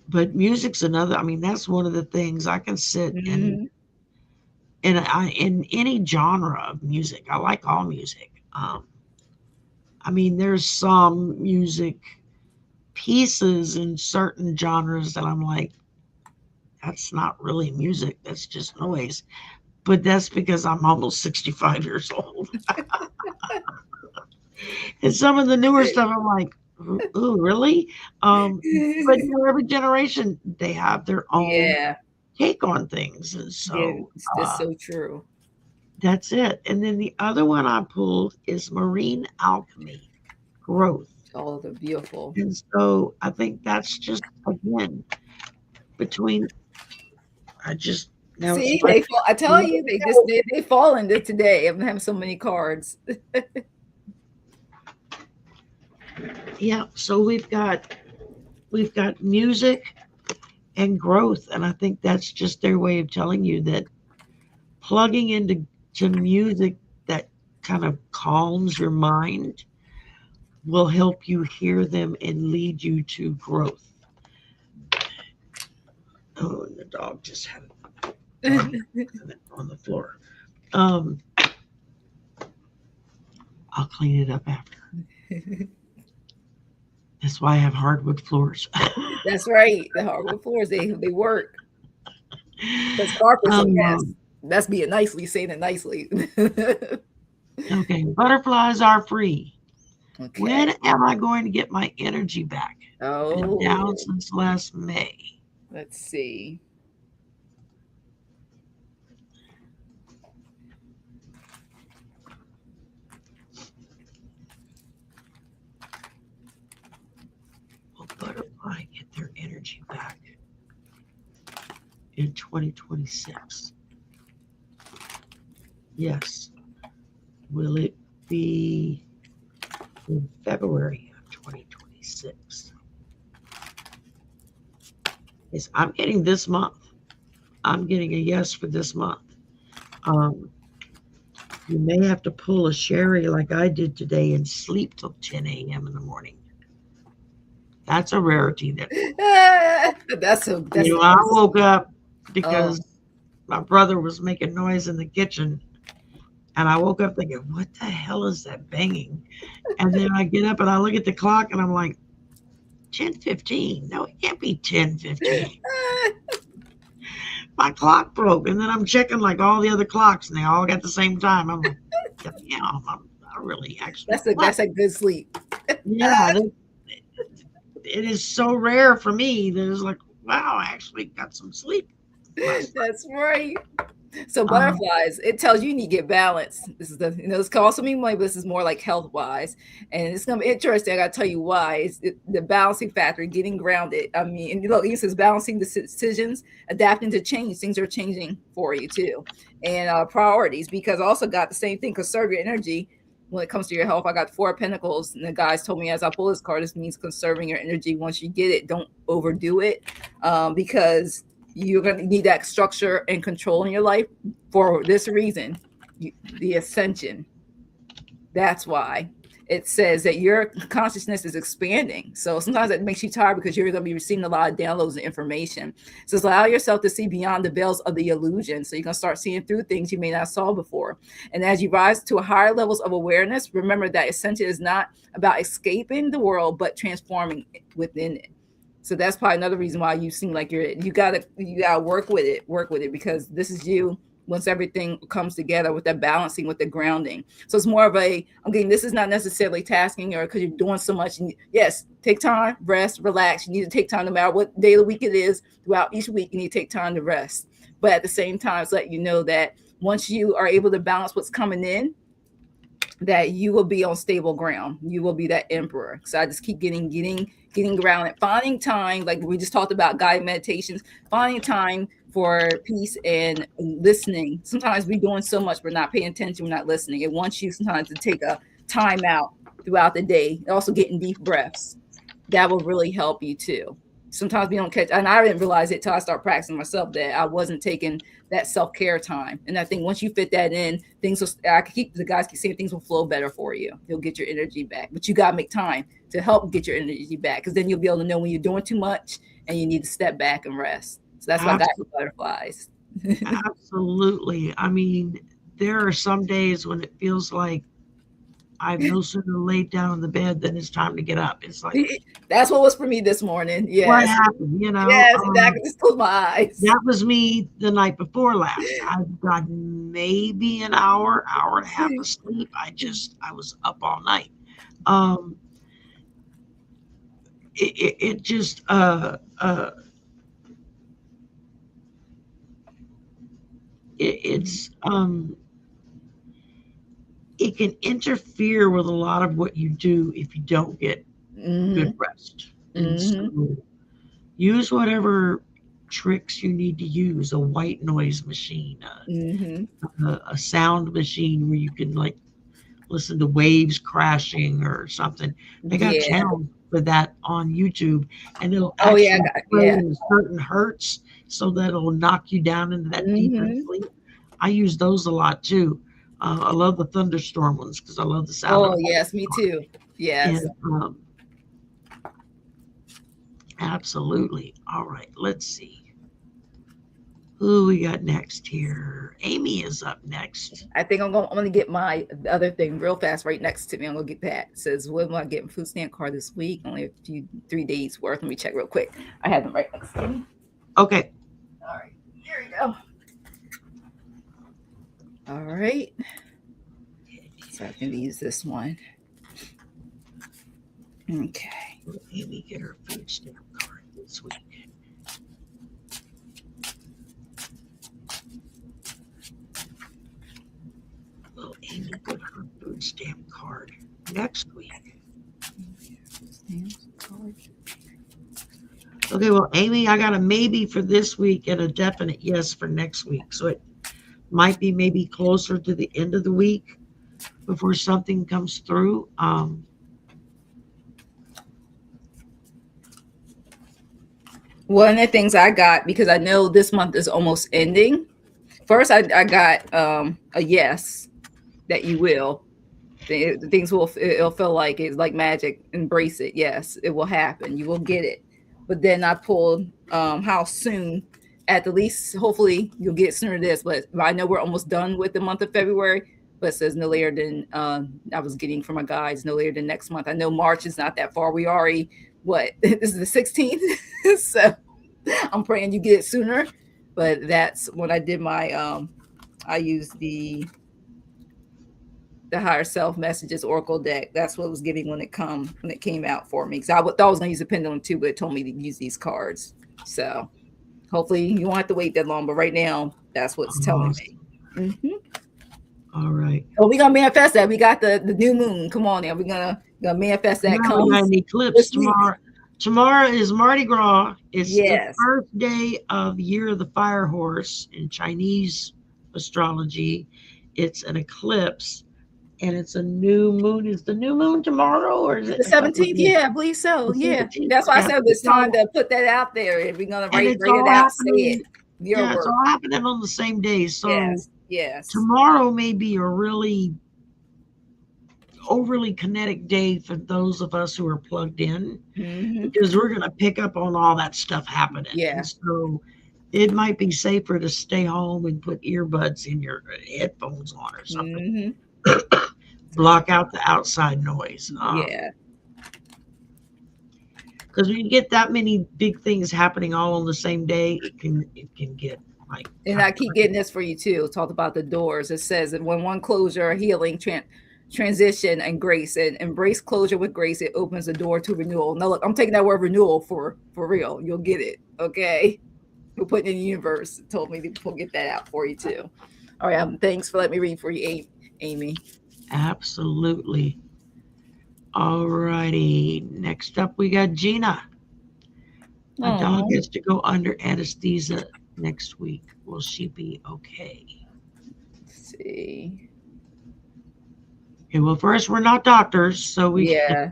But music's another. I mean, that's one of the things I can sit and Hmm. in any genre of music. I like all music. I mean, there's some music pieces in certain genres that I'm like, that's not really music. That's just noise. But that's because I'm almost 65 years old. And some of the newer stuff, I'm like, ooh, really? But every generation, they have their own Yeah. take on things. And Yeah. so That's so true. that's it. And then the other one I pulled is Marine Alchemy Growth. Oh, they're beautiful. And so I think that's just, again, between, I just, now it's See, my, they fall. I tell you, they fall into today. I'm having so many cards. yeah. So we've got music and growth. And I think that's just their way of telling you that plugging into music that kind of calms your mind will help you hear them and lead you to growth. Oh, and the dog just had dog on the floor. Um, I'll clean it up after. That's why I have hardwood floors. That's right. The hardwood floors, they work. Because carpet's a mess. um, That's being nicely, saying it nicely. okay, butterflies are free. Okay. When am I going to get my energy back? Been down Oh, since last May. let's see. Will butterfly get their energy back in 2026? Yes. Will it be in February of 2026? Yes, I'm getting this month. I'm getting a yes for this month. Um, you may have to pull a Sherry like I did today and sleep till 10 a.m. in the morning. That's a rarity. That That's the I best. woke up Oh, because my brother was making noise in the kitchen, and I woke up thinking, "What the hell is that banging?" And then I get up and I look at the clock, and I'm like, 10:15. No, it can't be 10:15. My clock broke, and then I'm checking like all the other clocks, and they all got the same time. I'm like, yeah, I really actually slept. that's a good sleep. Yeah, it is so rare for me that it's like, wow, I actually got some sleep last That's right. So night. butterflies, it tells you you need to get balance. This is this can also mean money, but this is more like health wise, and it's gonna be interesting. I gotta tell you why. The balancing factor, getting grounded. I mean, and look, it says balancing the decisions, adapting to change. Things are changing for you too, and priorities. Because I also got the same thing. Conserve your energy when it comes to your health. I got Four of Pentacles, and the guys told me as I pull this card, this means conserving your energy. Once you get it, don't overdo it, because you're going to need that structure and control in your life for this reason, the ascension. That's why it says that your consciousness is expanding. So sometimes that makes you tired because you're going to be receiving a lot of downloads and information. So allow yourself to see beyond the veils of the illusion. So you can start seeing through things you may not saw before. And as you rise to higher levels of awareness, remember that ascension is not about escaping the world, but transforming within it. So that's probably another reason why you seem like you gotta work with it because this is you once everything comes together with that balancing, with the grounding. So it's more of I'm getting this is not necessarily tasking or because you're doing so much. Yes, take time, rest, relax. You need to take time no matter what day of the week it is. Throughout each week, you need to take time to rest. But at the same time, it's letting you know that once you are able to balance what's coming in, that you will be on stable ground. You will be that emperor. So I just keep getting grounded, finding time, like we just talked about guided meditations, finding time for peace and listening. Sometimes we're doing so much, we're not paying attention, we're not listening. It wants you sometimes to take a time out throughout the day. Also getting deep breaths. That will really help you too. Sometimes we don't catch, and I didn't realize it till I started practicing myself that I wasn't taking that self care time. And I think once you fit that in, things will. I keep the guys keep saying things will flow better for you. You'll get your energy back, but you gotta make time to help get your energy back, because then you'll be able to know when you're doing too much and you need to step back and rest. So that's why I got the Abs- butterflies. Absolutely. I mean, there are some days when it feels like I've no sooner laid down in the bed than it's time to get up. It's like, That's what was for me this morning. what Yes, happened? yes, exactly. Just close my eyes. That was me the night before last. I've got maybe an hour, hour and a half of sleep. I was up all night. Um, it just, it's, it can interfere with a lot of what you do if you don't get good Hmm. rest. And Hmm. so use whatever tricks you need to use, a white noise machine, Hmm. a sound machine where you can like listen to waves crashing or something. They got Yeah. channels for that on YouTube, and it'll Oh yeah. actually play Yeah. in certain hertz so that it'll knock you down into that deeper Hmm. sleep. I use those a lot too. I love the thunderstorm ones because I love the sound of Oh them. yes, me too. Yes. And absolutely. All right, let's see who we got next here. Amy is up next. I think I'm gonna get my other thing real fast right next to me. I'm gonna get that. It says when am I getting food stamp card this week? Only a few 3 days worth. Let me check real quick. I have them right next to me. Okay. All right, here we go. All right. So I can use this one. Okay. Will Amy get her food stamp card this week? Will Amy get her food stamp card next week? Stamps card. Okay, well, Amy, I got a maybe for this week and a definite yes for next week. So it might be maybe closer to the end of the week before something comes through. One of the things I got, because I know this month is almost ending. First, I got a yes that you will. The things will, it'll feel like it's like magic. Embrace it. Yes, it will happen. You will get it. But then I pulled how soon. At the least, hopefully you'll get it sooner than this. But I know we're almost done with the month of February. But it says no later than I was getting from my guides, no later than next month. I know March is not that far. We already what this is the 16th, so I'm praying you get it sooner. But that's when I did my I used the higher self messages oracle deck. That's what it was giving when it came out for me. Because thought I was going to use a pendulum too, but it told me to use these cards. So hopefully you won't have to wait that long. But right now, that's what's telling Awesome. me. Mm-hmm. All right. Oh, we're gonna manifest that. We got the new moon. Come on now. We're gonna manifest that Yeah, we got comes an eclipse this week. tomorrow. Tomorrow is Mardi Gras. It's the Yes. first day of Year of the Fire Horse in Chinese astrology. It's an eclipse and it's a new moon. Is the new moon tomorrow or is it The in a couple of 17th, days? yeah, I believe so. The Yeah. 17th. That's why I Yeah. said it's time to put that out there. If we're gonna And it's write it all out, say it. happening. Your Yeah, it's word. all happening on the same day. So Yes. Yes. tomorrow may be a really overly kinetic day for those of us who are plugged in Hmm. because we're going to pick up on all that stuff happening. And Yeah. so it might be safer to stay home and put earbuds in your headphones on or something. Hmm. Block out the outside noise. Yeah. Because when you get that many big things happening all on the same day, it can get like And kind I of keep crazy. getting this for you too. Talk about the doors. It says that when one closure, healing, transition, and grace, and embrace closure with grace, it opens the door to renewal. Now, look, I'm taking that word renewal for real. You'll get it. Okay. We're putting it in the universe. It told me to get that out for you too. All right. Thanks for letting me read for you, Amy. Absolutely. All righty. Next up, we got Gina. My dog Oh, has to go under anesthesia next week. Will she be okay? let's see. Okay, well, first, we're not doctors, so we Yeah.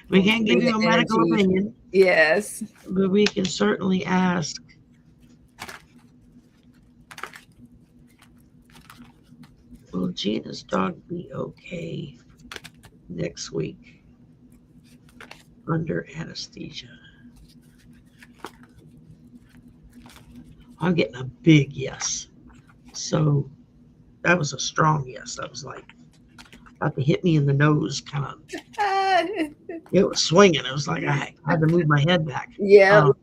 we We'll can't give bring the you a medical energy. opinion, Yes. but we can certainly ask, will Gina's dog be okay next week under anesthesia? I'm getting a big yes. So that was a strong yes. That was like about to hit me in the nose, kind of. Ah, It was swinging. It was like I had to move my head back. yep. Um,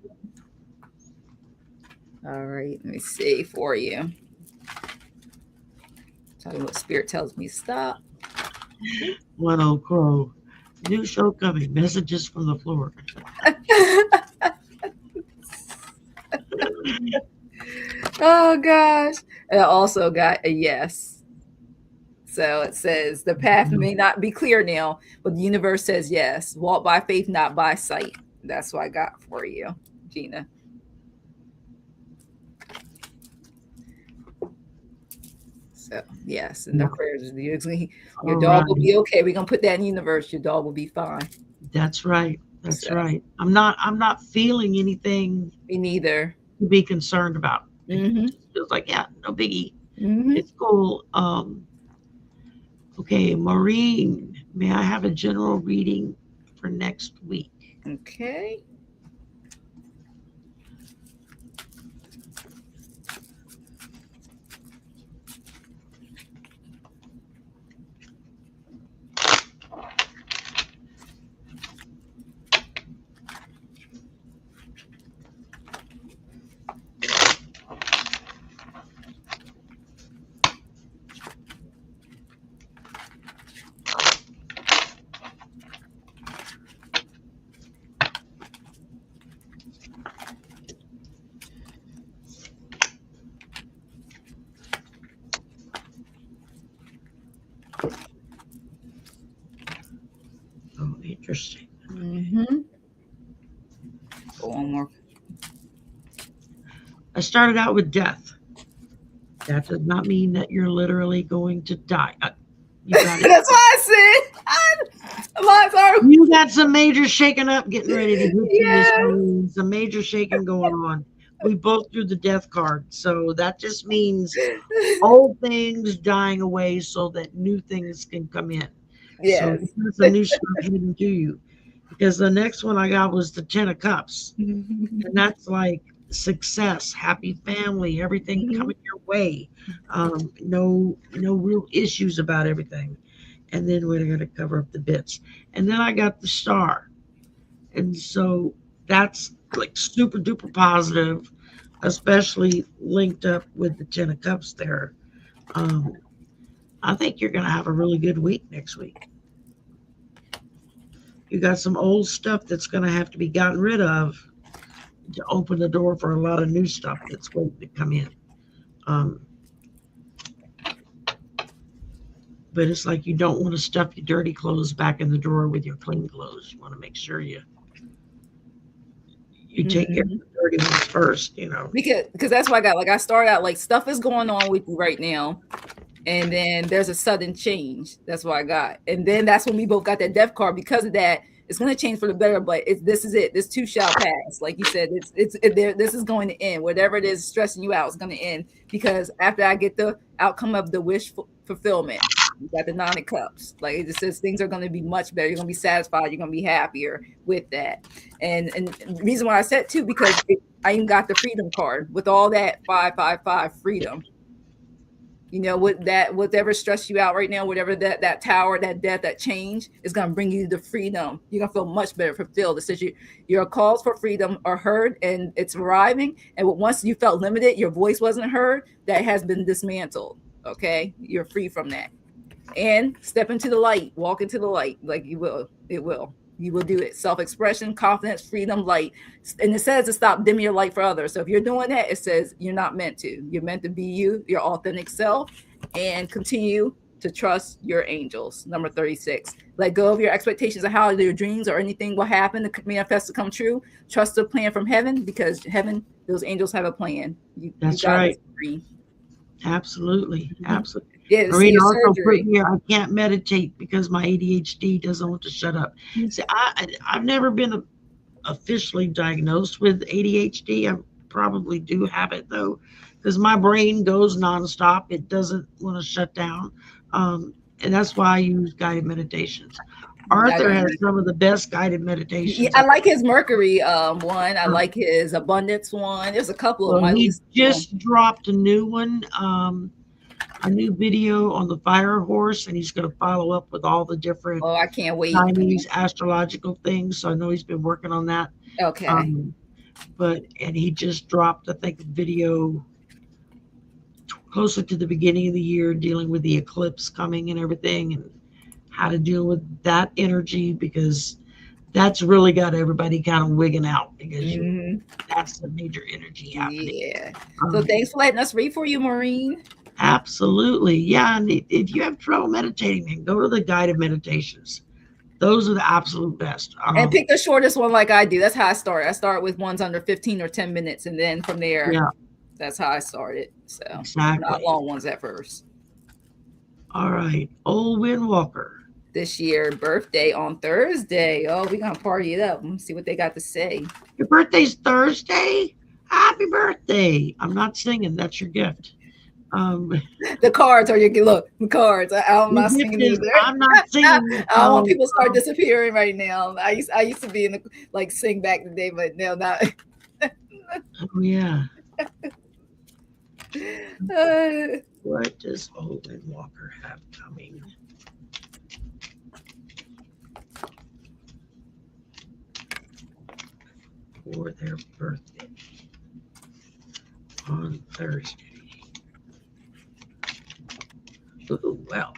All right. Let me see for you. Tell me what spirit tells me to stop. one old crow. New show coming. Messages from the floor. Oh gosh. And I also got a yes. So it says the path may not be clear now, but the universe says yes. Walk by faith, not by sight. That's what I got for you, Gina. So yes, and the Yeah. prayers your All dog will right. be okay. We're gonna put that in the universe. Your dog will be fine. That's right. That's So right. I'm not feeling anything me neither. to be concerned about. It Mm-hmm. just feels like, yeah, no biggie. Mm-hmm. It's cool. Okay, Maureen, may I have a general reading for next week? Okay. Oh, interesting. Mm-hmm. Go one more. I started out with death. That does not mean that you're literally going to die. You got it. That's what I said. I'm sorry. You got some major shaking up getting ready to hit you, Miss Yes. Marine. Some major shaking going on. We both drew the death card. So that just means old things dying away so that new things can come in. So Yes. there's some new stuff heading to you. Because the next one I got was the Ten of Cups. And that's like success, happy family, everything Mhm. coming your way. No real issues about everything. And then we're going to cover up the bits. And then I got the star. And so that's like super duper positive, especially linked up with the Ten of Cups there. Um, I think you're going to have a really good week next week. You got some old stuff that's going to have to be gotten rid of to open the door for a lot of new stuff that's waiting to come in. Um, but it's like you don't want to stuff your dirty clothes back in the drawer with your clean clothes. You want to make sure you take care of Mhm. the dirty ones first. You know. Because that's what I got. Like I started out like stuff is going on with you right now, and then there's a sudden change. That's what I got, and then that's when we both got that death card. Because of that, it's going to change for the better. But this is it. This too shall pass. Like you said, this is going to end. Whatever it is stressing you out is going to end. Because after I get the outcome of the wish fulfillment, you got the Nine of Cups. Like it just says things are going to be much better. You're going to be satisfied. You're going to be happier with that. And the reason why I said too because I even got the freedom card with all that 555 freedom. You know, with that, whatever stress you out right now, whatever that tower, that death, that change is gonna bring you the freedom. You're gonna feel much better fulfilled. It says your calls for freedom are heard and it's arriving. And once you felt limited, your voice wasn't heard, that has been dismantled. Okay, you're free from that. And step into the light, walk into the light, like you will. It will. You will do it. Self-expression, confidence, freedom, light. And it says to stop dimming your light for others. So if you're doing that, it says you're not meant to. You're meant to be you, your authentic self, and continue. to trust your angels. Number 36. Let go of your expectations of how your dreams or anything will happen to manifest to come true. Trust the plan from heaven because heaven, those angels have a plan. You That's got right. this, Maureen. Absolutely. Mhm. Absolutely. Yeah, to see Marina your also put surgery. here, I can't meditate because my ADHD doesn't want to shut up. See, I've never been officially diagnosed with ADHD. I probably do have it though, because my brain goes nonstop. It doesn't want to shut down. And that's why I use guided meditations. I Arthur got has you. some of the best guided Yeah, meditations I I've like his Mercury one. I ever. like his abundance one. There's a couple of Well, them. I he listen to them. just dropped a new one, a new video on the fire horse, and he's going to follow up with all the different Oh, I can't wait. Chinese astrological things. So I know he's been working on that. Okay. Um, and he just dropped, I think, a video closer to the beginning of the year dealing with the eclipse coming and everything, and how to deal with that energy because that's really got everybody kind of wigging out because Hmm. that's the major energy happening. Yeah. So Um, thanks for letting us read for you, Maureen. Absolutely. Yeah. And if you have trouble meditating, then go to the guided meditations. Those are the absolute best. And pick the shortest one like I do. That's how I start. I start with ones under 15 or 10 minutes. And then from there, Yeah, that's how I started. So not exactly. long ones at first. All right. Old Wind Walker. This year, birthday on Thursday. Oh, we're going to party it up. Let's see what they got to say. Your birthday's Thursday? Happy birthday. I'm not singing. That's your gift. Um, The cards are your look, the cards. I'm your not gift singing is either. I'm not singing. I don't want So, people to start disappearing right now. I used to be in the like sing back in the day, but now not. oh, yeah. Uh, What does Old Wind Walker have coming for their birthday on Thursday? Ooh, well,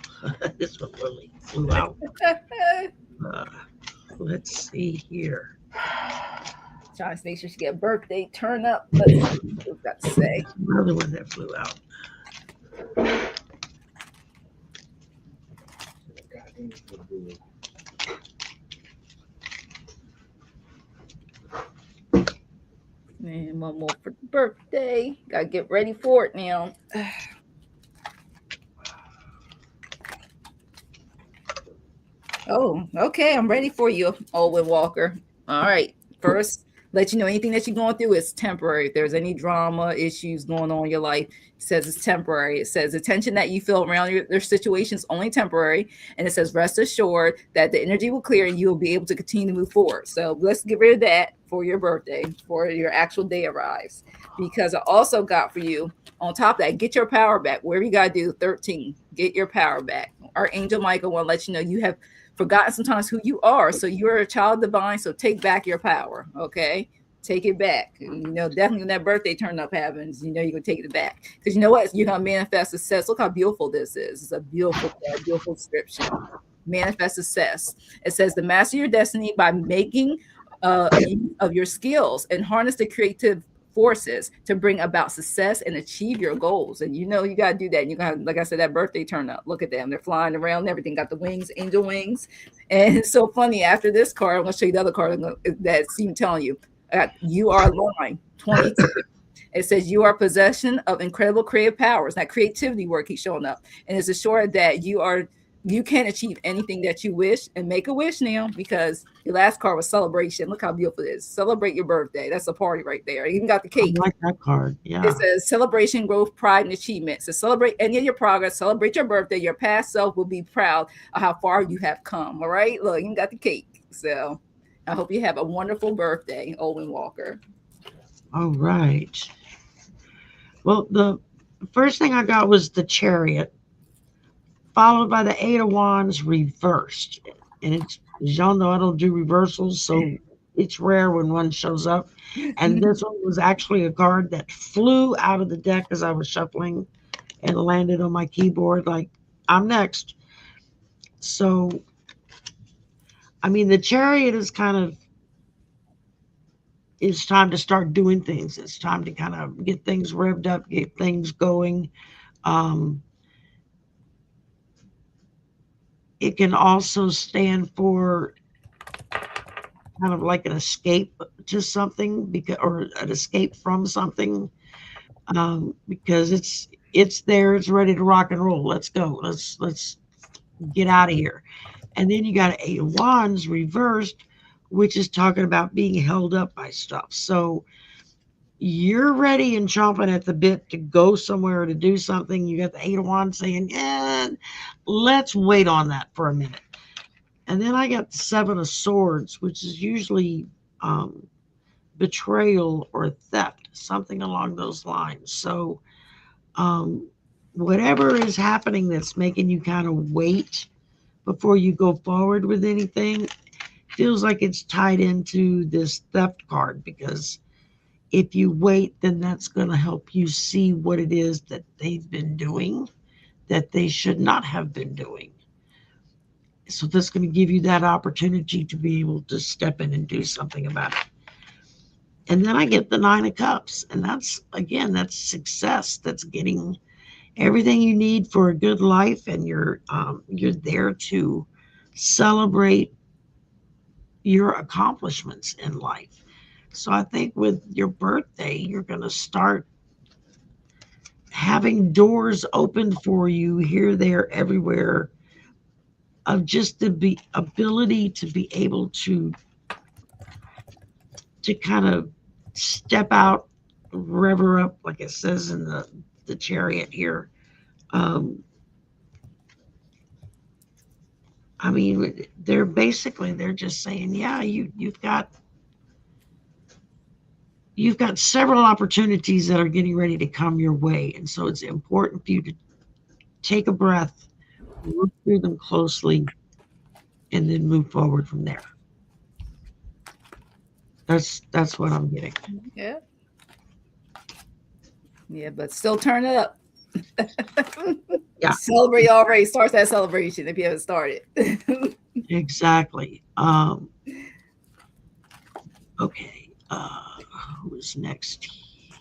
this one really flew out. Uh, let's see here. Trying to make sure she get a birthday turn up. Let's see what we've got to say. Another one that flew out. And one more for the birthday. Gotta get ready for it now. Oh, okay. I'm ready for you, Owen Walker. All right. First, let you know anything that you're going through is temporary. If there's any drama, issues going on in your life, it says it's temporary. It says the tension that you feel around your situation is only temporary. And it says rest assured that the energy will clear and you will be able to continue to move forward. So let's get rid of that for your birthday, before your actual day arrives. Because I also got for you, on top of that, get your power back. Whatever you got to do, 13, get your power back. Our angel Michael want to let you know you have forgotten sometimes who you are. So you're a child divine. So take back your power. Okay. Take it back. Definitely when that birthday turn up happens, you're gonna take it back. Because you know what? You're gonna manifest success. Look how beautiful this is. It's a beautiful description. Manifest success. It says to master your destiny by making of your skills and harness the creative forces to bring about success and achieve your goals. And you got to do that. You got, like I said, that birthday turn up. Look at them. They're flying around and everything. Got the wings, angel wings. And it's so funny. After this card, I'm going to show you the other card that seemed telling you. You are aligned. 22. It says you are possession of incredible creative powers. That creativity work keeps showing up. And it's assured that you can achieve anything that you wish, and make a wish now, because your last card was celebration. Look how beautiful it is. Celebrate your birthday. That's a party right there. You even got the I cake. like that card. It Yeah. says celebration, growth, pride, and achievement. So celebrate any of your progress. Celebrate your birthday. Your past self will be proud of how far you have come. All right. Look, you got the cake. So I hope you have a wonderful birthday, Owen Walker. All right. Well, the first thing I got was the Chariot, followed by the Eight of Wands reversed. And it's, as y'all know, I don't do reversals, so it's rare when one shows up. And this one was actually a card that flew out of the deck as I was shuffling and landed on my keyboard like, I'm next. So, I mean, the Chariot is kind of, it's time to start doing things. It's time to kind of get things revved up, get things going. Um, It can also stand for kind of like an escape to something, because or an escape from something, because it's there, it's ready to rock and roll. Let's go. Let's get out of here. And then you got Eight of Wands reversed, which is talking about being held up by stuff. So you're ready and chomping at the bit to go somewhere to do something. You got the Eight of Wands saying, "Yeah, let's wait on that for a minute." And then I got the Seven of Swords, which is usually um, betrayal or theft, something along those lines. So um, whatever is happening that's making you kind of wait before you go forward with anything feels like it's tied into this theft card, because if you wait, then that's going to help you see what it is that they've been doing that they should not have been doing. So that's going to give you that opportunity to be able to step in and do something about it. And then I get the Nine of Cups, and that's again, that's success. That's getting everything you need for a good life, and you're there to celebrate your accomplishments in life. So I think with your birthday, you're going to start having doors open for you here, there, everywhere, of just the ability to be able to kind of step out, rever up, like it says in the chariot here. Um, I mean, they're just saying, yeah, you've got several opportunities that are getting ready to come your way, and so it's important for you to take a breath, look through them closely, and then move forward from there. That's what I'm getting. Yeah. Yeah, but still turn it up. Yeah, Celebrate already. Starts that celebration if you haven't started. exactly. Okay. Who's next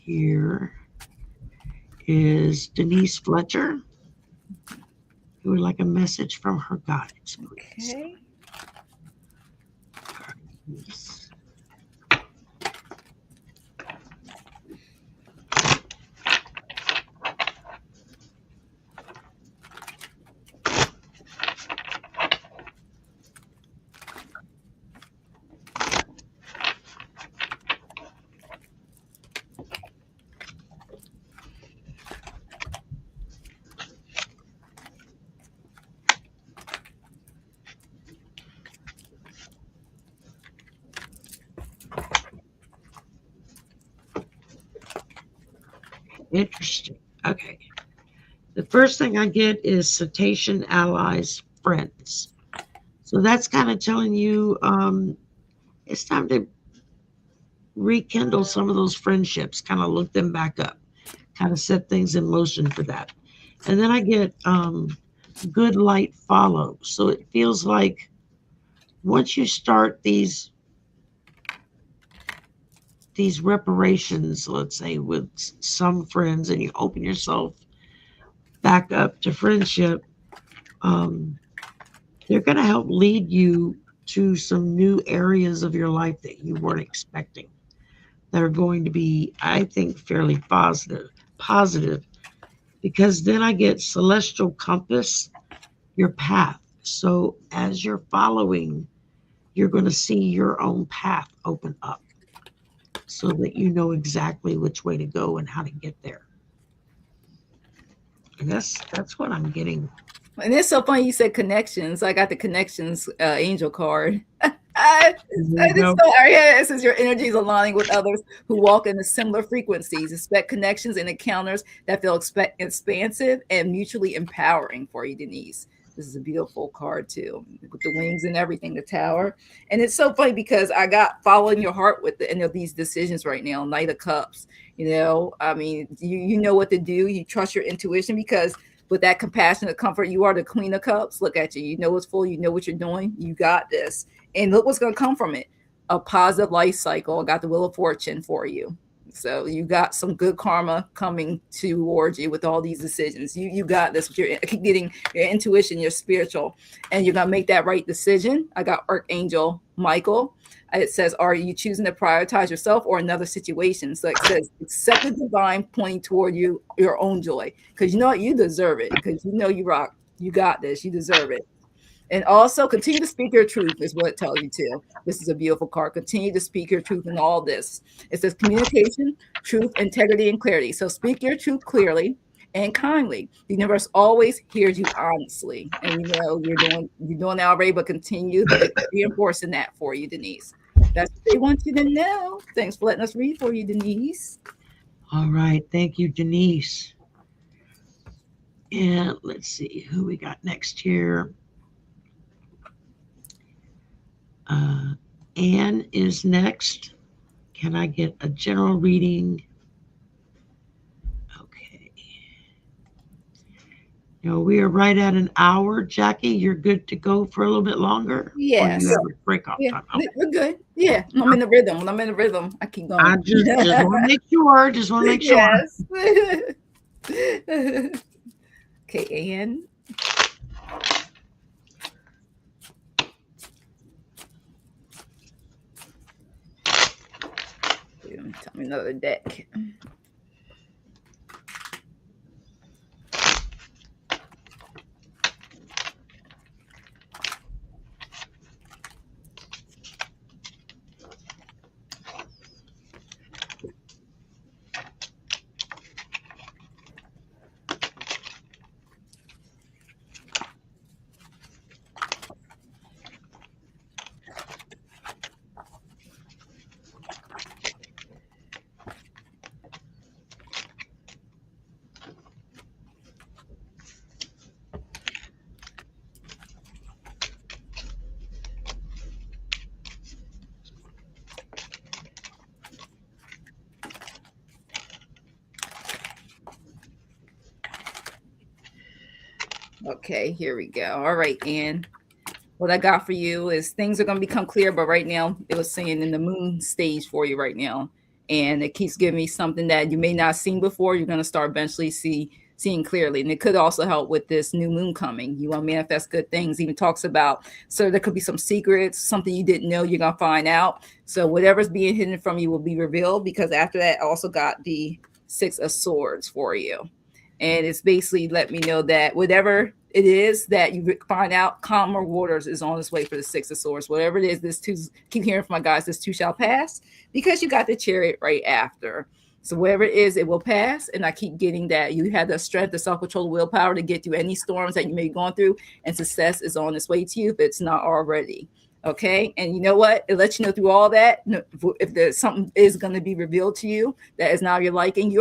here is Denise Fletcher, who would like a message from her guides, please. Okay. Denise. Interesting. Okay. The first thing I get is cetacean allies, friends. So that's kind of telling you it's time to rekindle some of those friendships, kind of look them back up, kind of set things in motion for that. And then I get good light follow. So it feels like once you start these reparations, let's say with some friends, and you open yourself back up to friendship, um, they're going to help lead you to some new areas of your life that you weren't expecting, that are going to be, I think, fairly positive, because then I get celestial compass, your path. So as you're following, you're going to see your own path open up, so that you know exactly which way to go and how to get there. And that's what I'm getting. And it's so funny you said connections. I got the connections angel card. There you It's go. so, yeah, it says your energy is aligning with others who walk in the similar frequencies. Expect connections and encounters that feel expansive and mutually empowering for you, Denise. This is a beautiful card too, with the wings and everything, the tower. And it's so funny because I got following your heart with the end of these decisions right now. Knight of Cups. I mean, you know what to do. You trust your intuition because with that compassionate comfort, you are the Queen of Cups. Look at you. You know what's full. You know what you're doing. You got this. And look what's going to come from it. A positive life cycle. I got the Wheel of Fortune for you. So you got some good karma coming towards you with all these decisions. You got this. You're getting your intuition, your spiritual, and you're gonna make that right decision. I got Archangel Michael. It says, are you choosing to prioritize yourself or another situation? So it says, accept the divine pointing toward you, your own joy. Because you know what? You deserve it. Because you know you rock. You got this. You deserve it. And also continue to speak your truth is what it tells you to. This is a beautiful card. Continue to speak your truth in all this. It says communication, truth, integrity, and clarity. So speak your truth clearly and kindly. The universe always hears you honestly. And you know you're doing that already, but continue reinforcing that for you, Denise. That's what they want you to know. Thanks for letting us read for you, Denise. All right. Thank you, Denise. And let's see who we got next here. Uh, Anne is next. Can I get a general reading? Okay. We are right at an hour. Jackie, you're good to go for a little bit longer? Or do you Yes. have a break off Yeah, time? Okay. we're good. Yeah, I'm in the rhythm. When I'm in the rhythm, I keep I going. just want to make sure. Just want to make sure. Yes. Okay, Anne. Tell me another deck. Okay, here we go. All right, Anne. What I got for you is things are going to become clear, but right now it was saying in the moon stage for you right now. And it keeps giving me something that you may not have seen before. You're going to start eventually seeing clearly. And it could also help with this new moon coming. You want to manifest good things. Even talks about, so there could be some secrets, something you didn't know you're going to find out. So whatever's being hidden from you will be revealed, because after that, I also got the Six of Swords for you. And it's basically let me know that whatever it is that you find out, calmer waters is on its way for the Six of Swords. Whatever it is, this too, keep hearing from my guys, this too shall pass, because you got the Chariot right after. So whatever it is, it will pass. And I keep getting that you have the strength, the self-control, the willpower to get through any storms that you may be going through, and success is on its way to you if it's not already. Okay. And you know what? It lets you know through all that, if there's something is going to be revealed to you that is not your liking,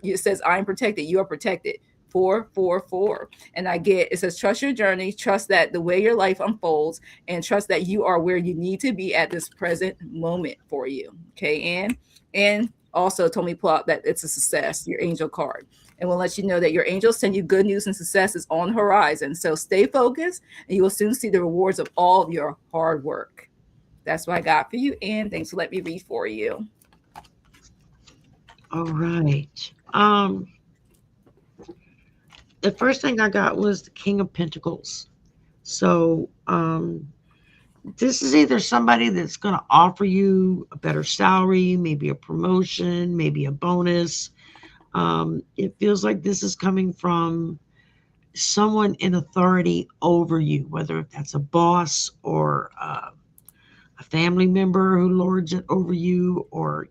it says, I am protected. You are protected. 444. And I get, it says, trust your journey, trust that the way your life unfolds, and trust that you are where you need to be at this present moment for you. Okay. And also told me pull out that it's a success, your angel card. And we'll let you know that your angels send you good news and success is on the horizon. So stay focused and you will soon see the rewards of all of your hard work. That's what I got for you. And thanks for letting me read for you. All right. The first thing I got was the King of Pentacles. So this is either somebody that's going to offer you a better salary, maybe a promotion, maybe a bonus. It feels like this is coming from someone in authority over you, whether that's a boss or a family member who lords it over you, or,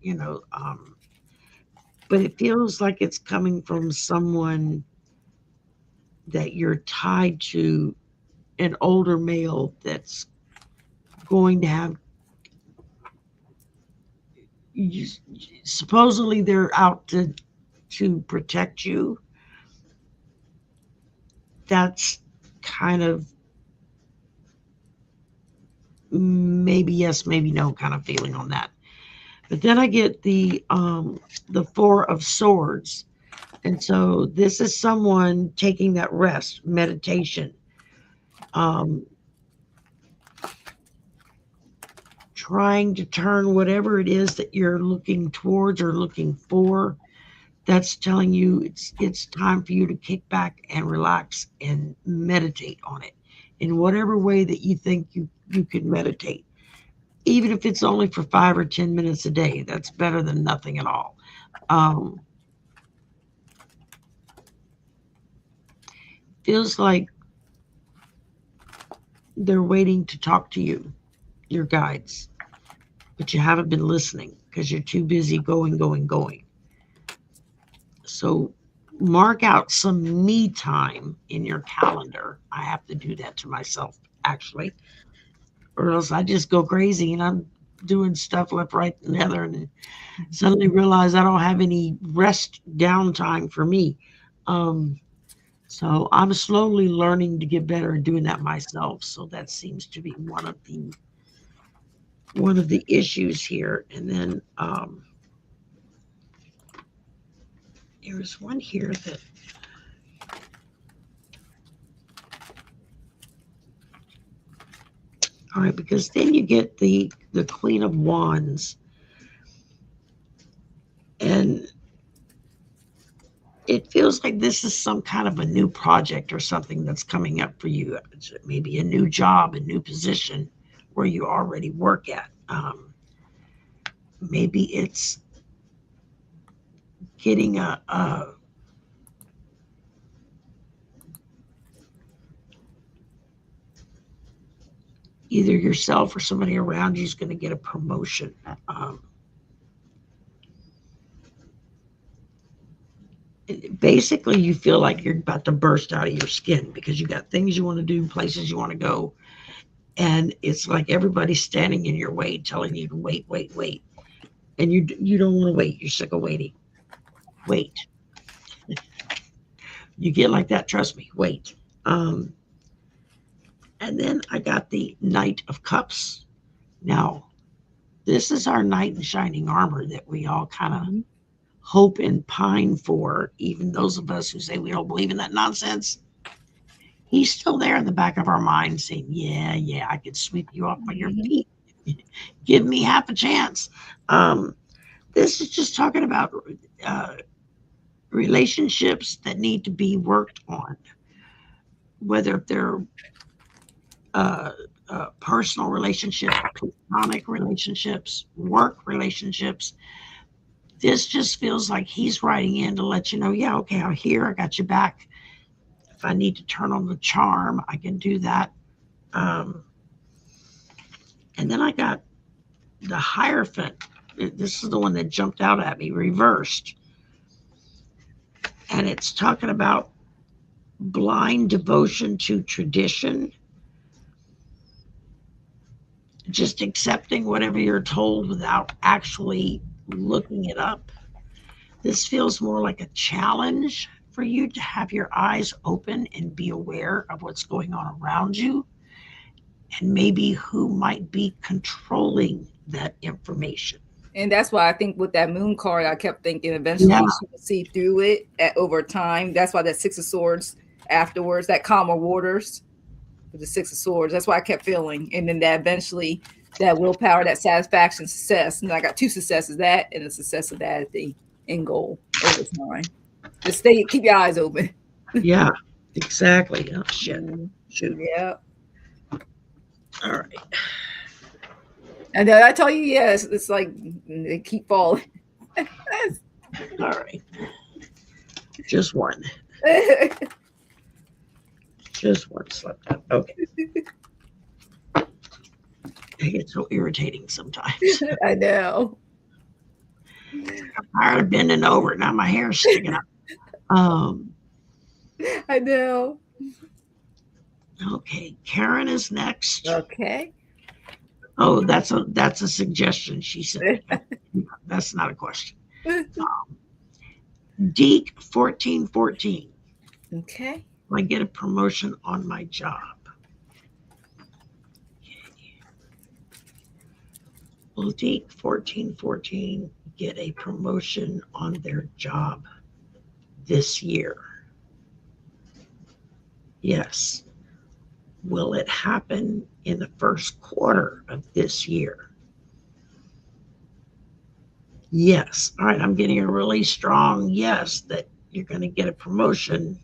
but it feels like it's coming from someone that you're tied to, an older male that's going to have, you, supposedly they're out to protect you. That's kind of maybe yes, maybe no kind of feeling on that. But then I get the Four of Swords. And so this is someone taking that rest, meditation, trying to turn whatever it is that you're looking towards or looking for. That's telling you it's time for you to kick back and relax and meditate on it in whatever way that you think you can meditate. Even if it's only for 5 or 10 minutes a day, that's better than nothing at all. Um, feels like they're waiting to talk to you, your guides, but you haven't been listening because you're too busy going, going, going. So mark out some me time in your calendar. I have to do that to myself, actually, or else I just go crazy and I'm doing stuff left, right, and the other, and suddenly realize I don't have any rest downtime for me. Um, so I'm slowly learning to get better at doing that myself. So that seems to be one of the issues here. And then there's one here that, all right, because then you get the Queen of Wands, and it feels like this is some kind of a new project or something that's coming up for you. It's maybe a new job, a new position where you already work at. Maybe it's getting a either yourself or somebody around you is going to get a promotion. Um, Basically, you feel like you're about to burst out of your skin because you got things you want to do, places you want to go, and it's like everybody's standing in your way, telling you to wait, wait, wait, and you don't want to wait. You're sick of waiting. Wait. You get like that. Trust me. Wait. Um, and then I got the Knight of Cups. Now, this is our knight in shining armor that we all kind of Mhm. hope and pine for, even those of us who say we don't believe in that nonsense. He's still there in the back of our mind saying, yeah, yeah, I could sweep you off of your Mhm. feet. Give me half a chance. Um, this is just talking about uh, relationships that need to be worked on, whether they're uh, personal relationships, platonic relationships, work relationships. This just feels like he's writing in to let you know, yeah, okay, I'm here. I got you back. If I need to turn on the charm, I can do that. Um, and then I got the Hierophant. This is the one that jumped out at me, reversed. And it's talking about blind devotion to tradition, just accepting whatever you're told without actually looking it up. This feels more like a challenge for you to have your eyes open and be aware of what's going on around you and maybe who might be controlling that information. And that's why I think with that moon card, I kept thinking Yeah, eventually she would see through it over time. That's why that Six of Swords afterwards, that calmer waters with the Six of Swords. That's why I kept feeling. And then that eventually, that willpower, that satisfaction, success. And I got two successes, that and the success of that at the end goal over time. Just stay, keep your eyes open. yeah, exactly. Oh, shit. Mm, Shoot. yeah. All right. And then I tell you, yes, it's like they keep falling. All right. Just one. Just one slept up. Okay. They get so irritating sometimes. I know. I'm tired of bending over. Now my hair's sticking up. Um, I know. okay. Karen is next. Okay. Oh, that's a suggestion, she said. That's not a question. Deke 1414. Okay. I get a promotion on my job. Will Deke 1414 get a promotion on their job this year? Yes. Will it happen in the first quarter of this year? Yes. All right. I'm getting a really strong yes that you're going to get a promotion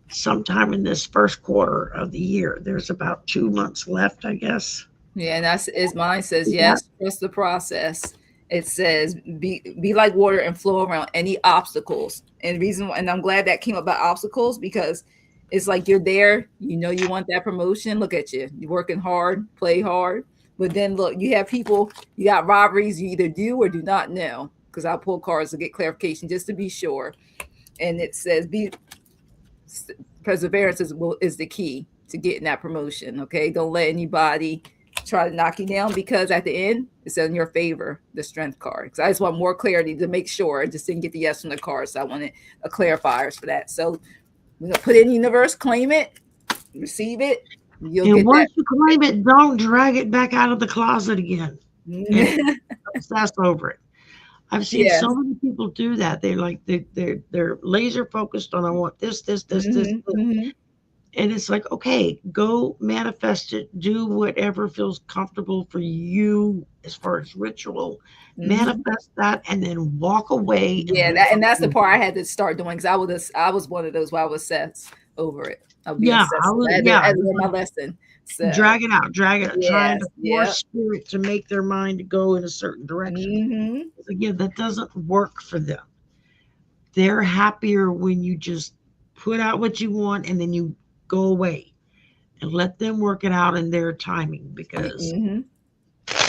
sometime in this first quarter of the year. There's about 2 months left, I guess. Yeah, and that's is mine says Yeah. yes, trust the process. It says be like water and flow around any obstacles. And the reason and I'm glad that came about obstacles because it's like you're there, you know you want that promotion. Look at you. You're working hard, play hard. But then look, you have people, you got robberies you either do or do not know. Because I pull cards to get clarification just to be sure. And it says be perseverance is the key to getting that promotion. Okay, don't let anybody try to knock you down because at the end it's in your favor. The strength card. Because I just want more clarity to make sure. I just didn't get the yes from the card, so I wanted a clarifiers for that. So we're gonna put it in the universe, claim it, receive it. You'll And get that. once you claim it, don't drag it back out of the closet again and obsess over it. I've seen Yes. so many people do that. They're laser focused on I want this, Mm-hmm, mm-hmm, and it's like okay, go manifest it. Do whatever feels comfortable for you as far as ritual. mm-hmm. Manifest that, and then walk away and Yeah, move that and that's the on. part I had to start doing because I was one of those where I was obsessed over it. I'll be Yeah, I obsessive. was. Yeah, I had to learn my lesson. So drag it out, trying to yes, force yep. spirit to make their mind to go in a certain direction. Mhm. Again, that doesn't work for them. They're happier when you just put out what you want and then you go away and let them work it out in their timing because Mhm.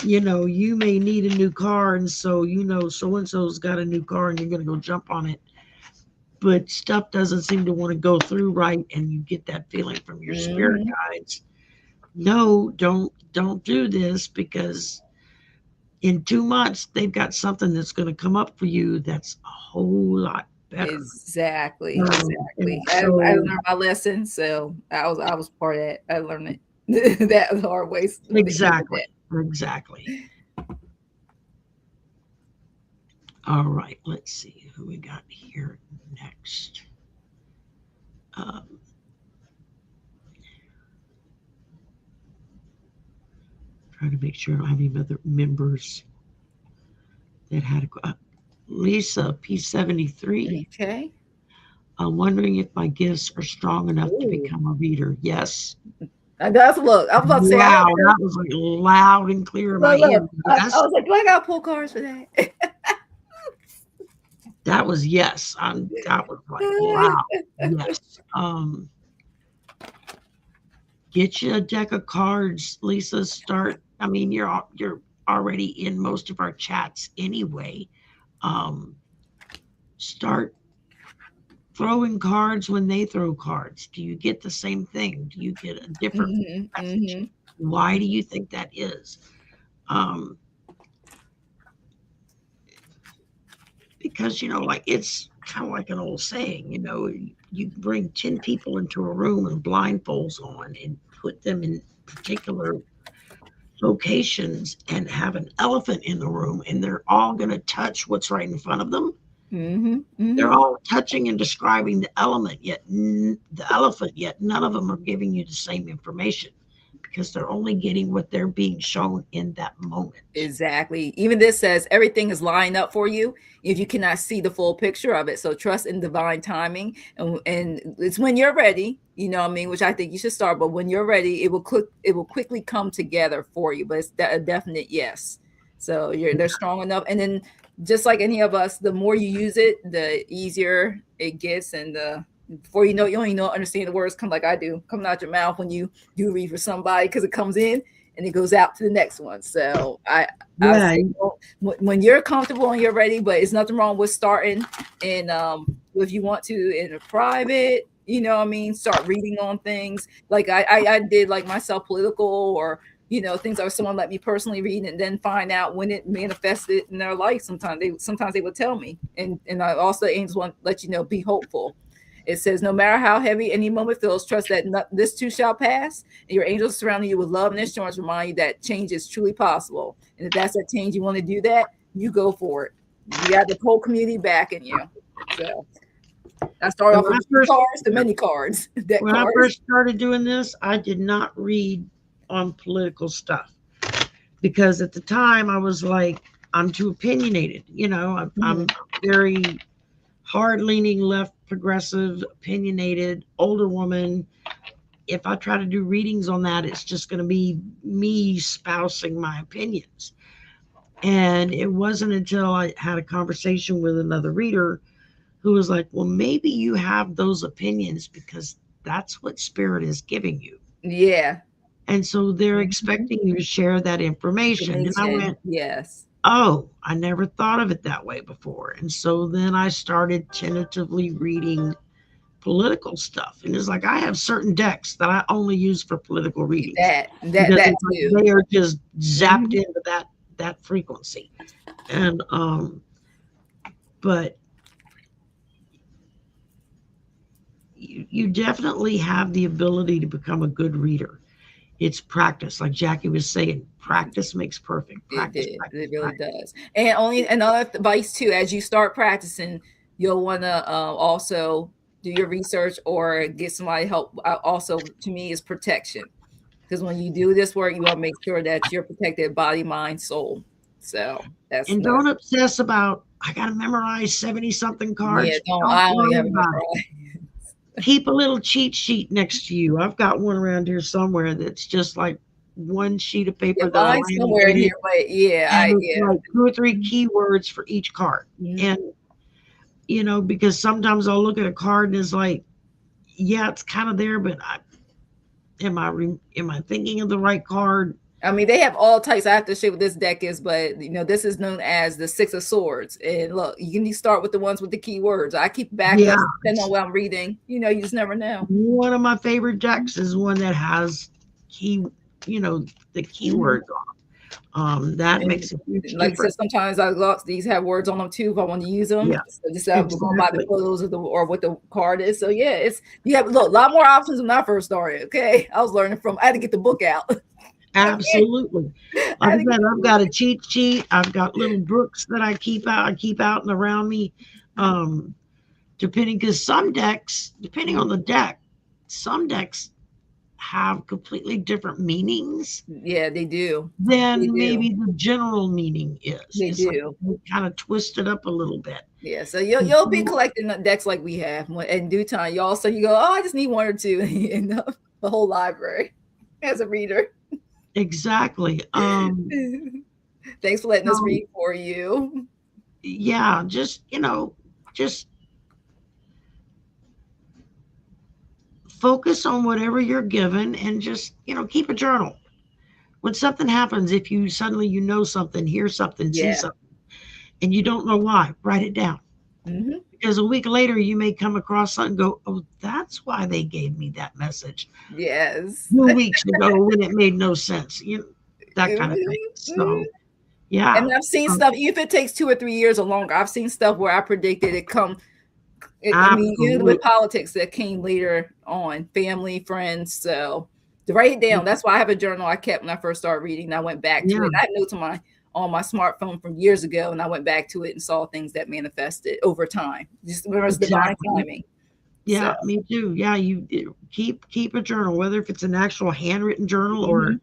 you may need a new car and so so and so's got a new car and you're going to go jump on it, but stuff doesn't seem to want to go through right and you get that feeling from your spirit Mhm. guides. No, don't do this because in 2 months they've got something that's going to come up for you that's a whole lot better. Exactly. And Exactly. I so learned my lesson, so I was part of that. I learned it that the hard way when it came to exactly, that. exactly. All right, let's see who we got here next. Um, trying to make sure I don't have any other members that had Lisa P73. Okay. I'm wondering if my gifts are strong enough to Ooh. become a reader. Yes. I that's look. I was about to say I Wow, don't know. that was like loud and clear in my Look, ear. look. I Yes, was like, do I got pull cards for that? that was yes. That was like wow. Yes. Get you a deck of cards, Lisa. Start. I mean, you're already in most of our chats anyway. Um, start throwing cards when they throw cards. Do you get the same thing? Do you get a different Mhm. message? Mhm. Why do you think that is? Um, because like it's kind of like an old saying. You bring 10 people into a room and blindfolds on and put them in particular locations and have an elephant in the room and they're all going to touch what's right in front of them. Mhm. They're Mhm. all touching and describing the elephant, yet none of them are giving you the same information because they're only getting what they're being shown in that moment. Exactly. Even this says everything is lined up for you if you cannot see the full picture of it. So trust in divine timing, and it's when you're ready. You know what I mean? Which I think you should start. But when you're ready, it will quickly come together for you. But it's a definite yes. So they're strong enough, and then just like any of us, the more you use it, the easier it gets, and the before you know, you don't even know understand the words come like I do coming out your mouth when you do read for somebody because it comes in and it goes out to the next one. So I Yeah, say well, when you're comfortable and you're ready, but it's nothing wrong with starting and if you want to in a private, you know what I mean, start reading on things like I did like myself political or things that someone let me personally read and then find out when it manifested in their life. Sometimes they would tell me, and I also angels want to let you know be hopeful. It says, no matter how heavy any moment feels, trust that this too shall pass. And your angels surrounding you with love and assurance remind you that change is truly possible. And if that's that change you want to do that, you go for it. You got the whole community backing you. So I started and off with few cards to many cards, deck when I cards. first started doing this, I did not read on political stuff because at the time I was like, I'm too opinionated. I'm Mhm. very hard leaning, left, progressive, opinionated, older woman. If I try to do readings on that, it's just going to be me spousing my opinions. And it wasn't until I had a conversation with another reader who was like, well, maybe you have those opinions because that's what spirit is giving you. Yeah. And so they're Mhm. expecting you to share that information. And I Information. went, Yes. oh, I never thought of it that way before. And so then I started tentatively reading political stuff. And it's like I have certain decks that I only use for political readings because That it's like too. they are just zapped Mhm. into that frequency. And but you definitely have the ability to become a good reader. It's practice, like Jackie was saying. Practice makes perfect. It Practice, did. It practice, really practice. does. And only another advice too, as you start practicing, you'll want to also do your research or get somebody help. Also, to me, is protection, because when you do this work, you want to make sure that you're protected body, mind, soul. So that's And another. don't obsess about I got to memorize 70 something Yeah, cards. don't. Don't I only worry have it about it. memorized. Keep a little cheat sheet next to you. I've got one around here somewhere that's just like one sheet of Yeah, paper that I mine's somewhere in here, laminated, but yeah, and it's yeah. like two or three keywords for each card. Mhm. And because sometimes I'll look at a card and it's like, yeah, it's kind of there, but am I thinking of the right card? I mean, they have all types. I have to show what this deck is, but this is known as the Six of Swords. And look, you can start with the ones with the keywords. I keep Yeah, backups depending on what I'm reading. You just never know. one of my favorite decks is one that has key, the Mhm. keywords on. That And makes a huge like I said, difference. sometimes I lost these have words on them too if I want to use them. Yeah, So just going by the exactly. photos of the or what the card is. So yeah, it's you have look a lot more options when I first started. Okay, I was learning from. I had to get the book out. Okay, Absolutely. I Like had I to get said, the I've book. got a cheat sheet. I've got little books that I keep out and around me. Um, depending because some decks, depending on the deck, some decks have completely different meanings Yeah, they do. They than do. maybe the general meaning is. They It's like do. they kind of twist it up a little bit. Yeah, so you'll be collecting the decks like we have in due time. You also you go, oh, I just need one or two, and you end up the whole library as a reader. Exactly. Thanks for letting us So read for you. yeah, just focus on whatever you're given and just keep a journal. When something happens, if you suddenly know something, hear something, see Yeah. something, and you don't know why, write it down. Hmm. Because a week later, you may come across something and go, oh, that's why they gave me that message Yes. 2 weeks ago when it made no sense. That kind of thing. Mhm, mhm. So, yeah. And I've seen um, stuff, even if it takes 2 or 3 years or longer. I've seen stuff where I predicted it come. I mean, with Absolutely. politics that came later on, family, friends. So to write it down. That's why I have a journal I kept when I first started reading. And I went back to Yeah, it. I had notes on my smartphone from years ago, and I went back to it and saw things that manifested over time. Just remember, it's divine exactly. timing. So Yeah, me too. Yeah, keep a journal, whether if it's an actual handwritten journal or mhm.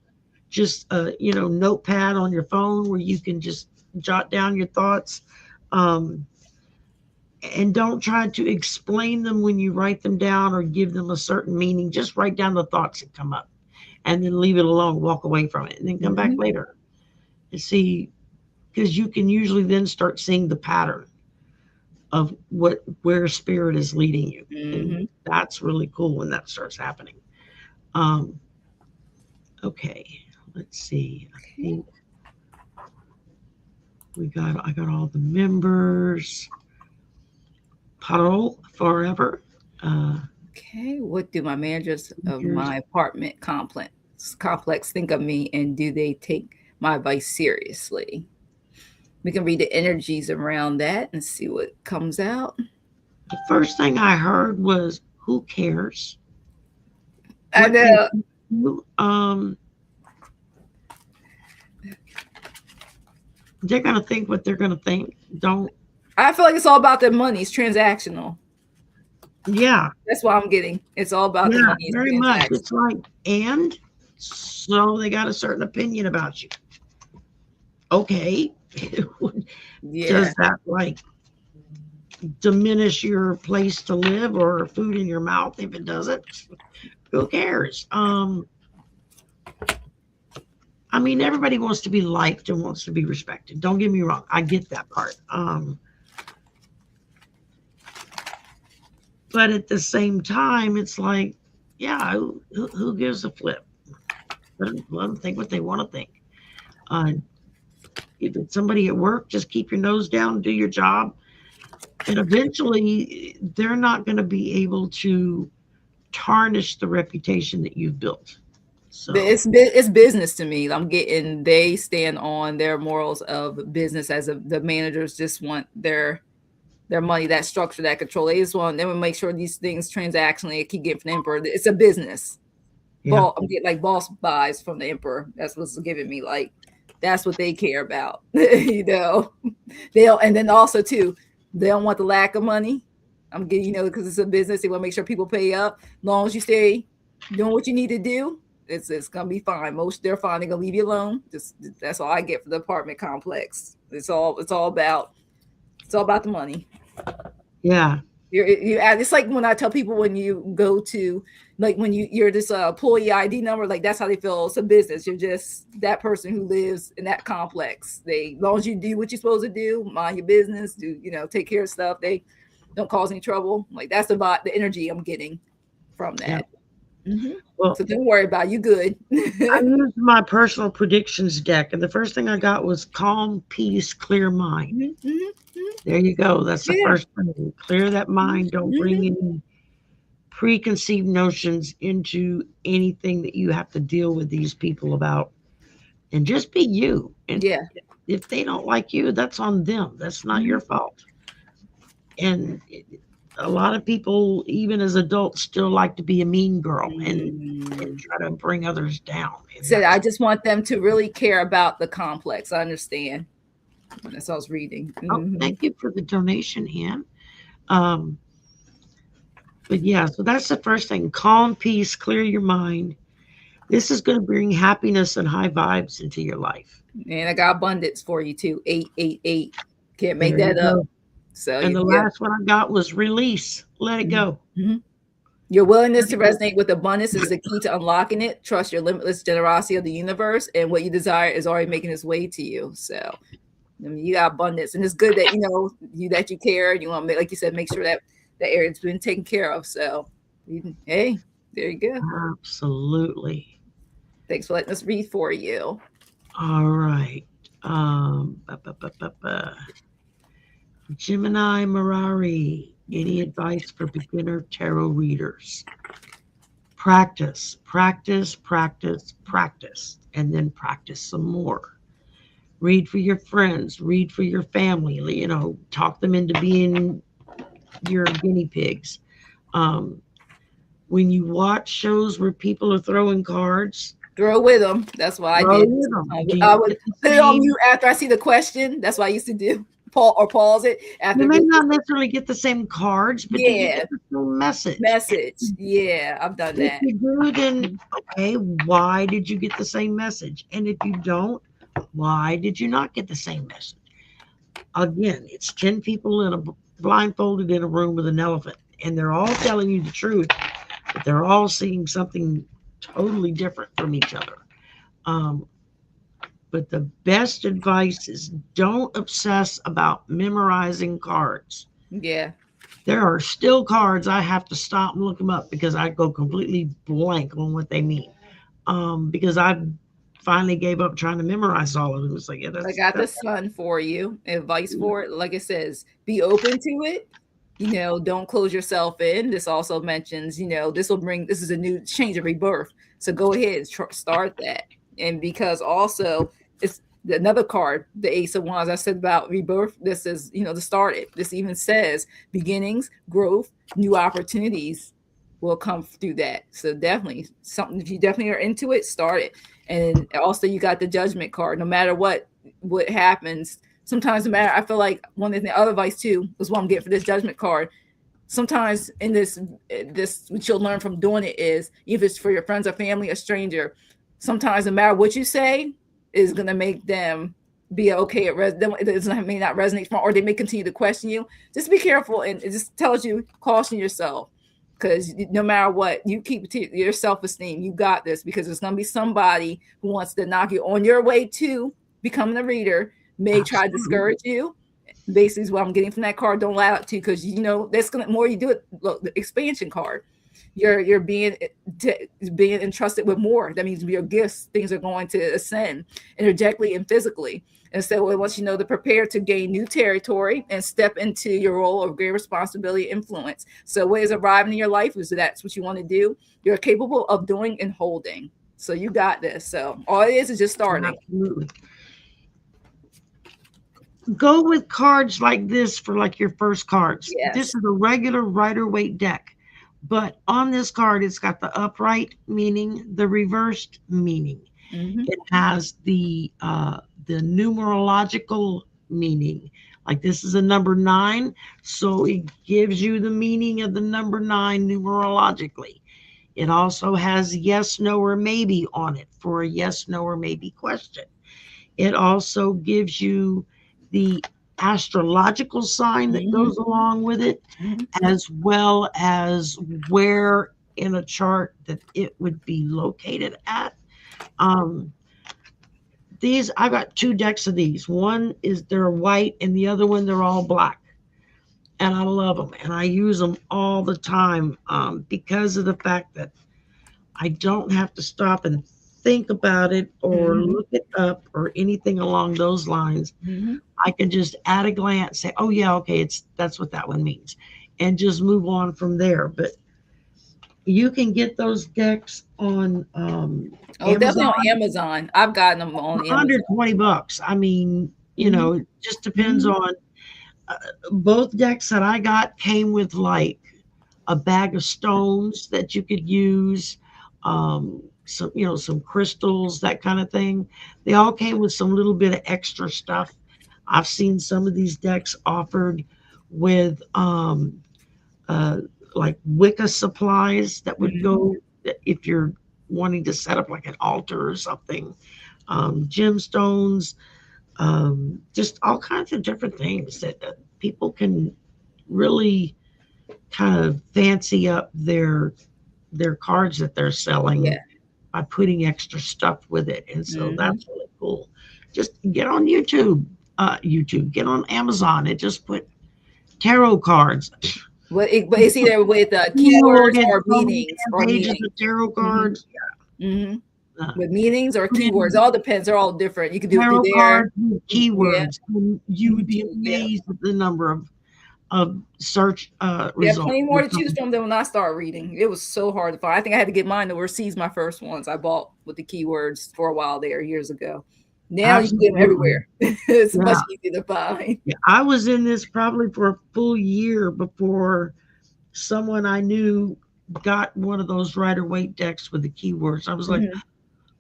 just a notepad on your phone where you can just jot down your thoughts. Um, and don't try to explain them when you write them down or give them a certain meaning. Just write down the thoughts that come up and then leave it alone, walk away from it, and then come back Mhm. later and see, because you can usually then start seeing the pattern of where spirit is leading you. And Mhm. that's really cool when that starts happening. Um, okay, let's see. I Okay. think I got all the members. Parole forever. Uh, Okay. What do my managers of here's my apartment complex think of me, and do they take my advice seriously? We can read the energies around that and see what comes out. the first thing I heard was, "Who cares? I What they know. think of you?" They're gonna think what they're gonna think. Don't. I feel like it's all about the money. It's transactional. Yeah, That's what I'm getting. It's all about the yeah, money. It's very much. transactional. It's like, and so they got a certain opinion about you. Okay. Yeah. Does that like diminish your place to live or food in your mouth? If it doesn't, who cares? I mean, everybody wants to be liked and wants to be respected. Don't get me wrong. I get that part. But at the same time, it's like, yeah, who gives a flip? Let them think what they want to think. Uh, if it's somebody at work, just keep your nose down, do your job, and eventually they're not going to be able to tarnish the reputation that you've built. So, It's business to me. I'm getting they stand on their morals of business as the managers just want their money, that structure, that control. They just want them to make sure these things transactionally keep getting from the emperor. It's a business. yeah, I'm getting like boss buys from the emperor. That's what's giving me like that's what they care about. You know, they'll and then also too, they don't want the lack of money. I'm getting, because it's a business, they want to make sure people pay up. As long as you stay doing what you need to do, it's gonna be fine. Most they're fine. They're gonna leave you alone. Just that's all I get for the apartment complex. It's all about the money. yeah, It's like when I tell people when you go to like when you're this employee ID number, like that's how they feel. It's a business. You're just that person who lives in that complex. As long as you do what you're supposed to do, mind your business, take care of stuff. They don't cause any trouble. Like that's about the energy I'm getting from yeah. that. Hmm. Well, So don't worry about it. You good. I used my personal predictions deck, and the first thing I got was calm, peace, clear mind. Mhm, mhm, mhm. There you go. That's the Yeah. first thing. Clear that Mhm, mind. Don't bring mhm. any preconceived notions into anything that you have to deal with these people about. And just be you. And Yeah. if they don't like you, that's on them. That's not your Mhm. fault. And a lot of people, even as adults, still like to be a mean girl and Mm. try to bring others down. And Said that's I just want them to really care about the complex. I understand. That's what I was reading. oh, Hmm. thank you for the donation, Ann. Um, but yeah, so that's the first thing. Calm, peace, clear your mind. This is going to bring happiness and high vibes into your life. And I got abundance for you too. 888. Can't make There you that up. go. So And you the yeah. last one I got was release. Let it go. Mhm. Your willingness Let to it go. resonate with abundance is the key to unlocking it. Trust your limitless generosity of the universe, and what you desire is already making its way to you. So I mean, you got abundance, and it's good that you care. You want to make, like you said, make sure that the area's been taken care of. So, hey, there you go. Absolutely. Thanks for letting us read for you. All right. Ba, ba, ba, ba, ba. Gemini Marari. Any advice for beginner tarot readers? Practice, practice, practice, practice, and then practice some more. Read for your friends, read for your family, talk them into being your guinea pigs. Um, when you watch shows where people are throwing cards, Throw with them. That's what I throw did. with them. Do I you would get the put it on same? mute after I see the question. That's what I used to do. Pause it You after may the not necessarily get the same cards, but did you yeah get the same message? message. Yeah, I've done If that. you do, then okay, why did you get the same message? And if you don't, why did you not get the same message? Again, it's 10 people blindfolded in a room with an elephant, and they're all telling you the truth, but they're all seeing something totally different from each other. Um, but the best advice is don't obsess about memorizing cards. Yeah. There are still cards I have to stop and look them up because I go completely blank on what they mean. Because I finally gave up trying to memorize all of it. It was like, yeah, I that's got the that. sun for you. Advice for it. Like it says, be open to it. Don't close yourself in. This also mentions, this is a new change of rebirth. So go ahead and start that. And because also it's another card, the Ace of Wands, I said about rebirth. This is, to start it. This even says beginnings, growth, new opportunities will come through that. So definitely something, if you definitely are into it, start it. And also you got the judgment card. No matter what happens, sometimes no matter, I feel like one of the other advice too was what I'm getting for this judgment card. Sometimes in this what you'll learn from doing it is if it's for your friends or family or stranger, sometimes no matter what you say is gonna make them be okay at it doesn't may not resonate from, or they may continue to question you. Just be careful, and it just tells you, caution yourself, because no matter what, you keep your self-esteem. You got this, because there's going to be somebody who wants to knock you on your way to becoming a reader, may try to discourage Absolutely. you. Basically is what I'm getting from that card. Don't allow it to, because that's gonna, more you do it. Look, the expansion card, you're being entrusted with more. That means your gifts, things are going to ascend energetically and physically. And so it wants you to prepare to gain new territory and step into your role of great responsibility and influence. So what is arriving in your life is that's what you want to do. You're capable of doing and holding. So you got this. So all it is just starting. Absolutely. Go with cards like this for like your first cards. This Yes. is a regular Rider Waite deck, but on this card, it's got the upright meaning, the reversed meaning. Mm-hmm. It has the numerological meaning. Like this is a number 9, so it gives you the meaning of the number 9 numerologically. It also has yes, no, or maybe on it for a yes, no, or maybe question. It also gives you the astrological sign that Mm-hmm. goes along with it, Mm-hmm. as well as where in a chart that it would be located at. Um, these I've got two decks of these. One is they're white, and the other one they're all black. And I love them, and I use them all the time because of the fact that I don't have to stop and think about it or Mm-hmm. look it up or anything along those lines. Mm-hmm. I can just at a glance say, "Oh yeah, okay, it's that's what that one means," and just move on from there. But you can get those decks on Oh, definitely Amazon on Amazon. I've gotten them on for under Amazon. 20 bucks. I mean, Mm-hmm. it just depends Mm-hmm. on uh, both decks that I got came with like a bag of stones that you could use, some some crystals, that kind of thing. They all came with some little bit of extra stuff. I've seen some of these decks offered with uh, like Wicca supplies that would Mm-hmm. go if you're wanting to set up like an altar or something. Gemstones, just all kinds of different things that people can really kind of fancy up their cards that they're selling Yeah. by putting extra stuff with it, and so Mm-hmm. that's really cool. Just get on YouTube, get on Amazon, and just put tarot cards. But it's either with You will keywords get or so many meanings damn or pages meanings. of tarot Mm-hmm. cards. Mm-hmm. Uh, With meanings or put keywords, in all depends. They're all different. You can do it through tarot there. cards with Yeah. keywords, and you would be YouTube. Yeah. amazed at the number of search Yeah, results plenty more that to choose come. from than when I started reading. It was so hard to find. I think I had to get mine overseas, my first ones I bought with the keywords for a while there years ago. Now you can get them Absolutely. everywhere. It's much Yeah. easier to find. Yeah. I was in this probably for a full year before someone I knew got one of those Rider Waite decks with the keywords. I was like, Hmm.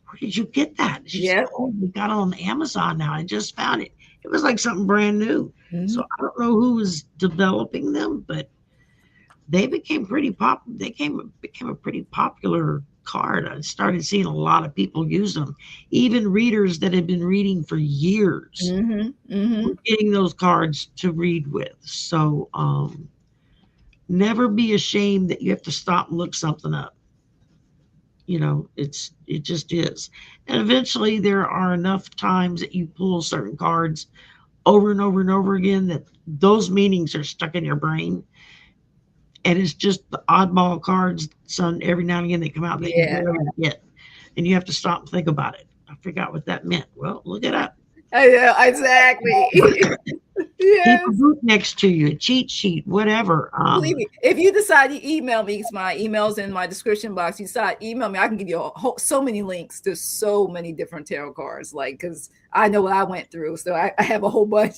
where did you get that? And she said, Yeah. oh, we got it on Amazon now. I just found it. It was like something brand new. So Hmm. I don't know who was developing them, but they became pretty pop. They became a pretty popular card. I started seeing a lot of people use them. Even readers that had been reading for years Hmm. Hmm. were getting those cards to read with. So never be ashamed that you have to stop and look something up. It just is. And eventually there are enough times that you pull certain cards over and over and over again that those meanings are stuck in your brain. And it's just the oddball cards, son, every now and again they come out that you Yeah. barely get. And you have to stop and think about it. I forgot what that meant. Well, look it up. I know, exactly. Keep a Yes. book next to you, a cheat sheet, whatever. Believe me, if you decide to email me, it's my emails in my description box. You decide email me, I can give you so many links to so many different tarot cards. Like, because I know what I went through, so I have a whole bunch.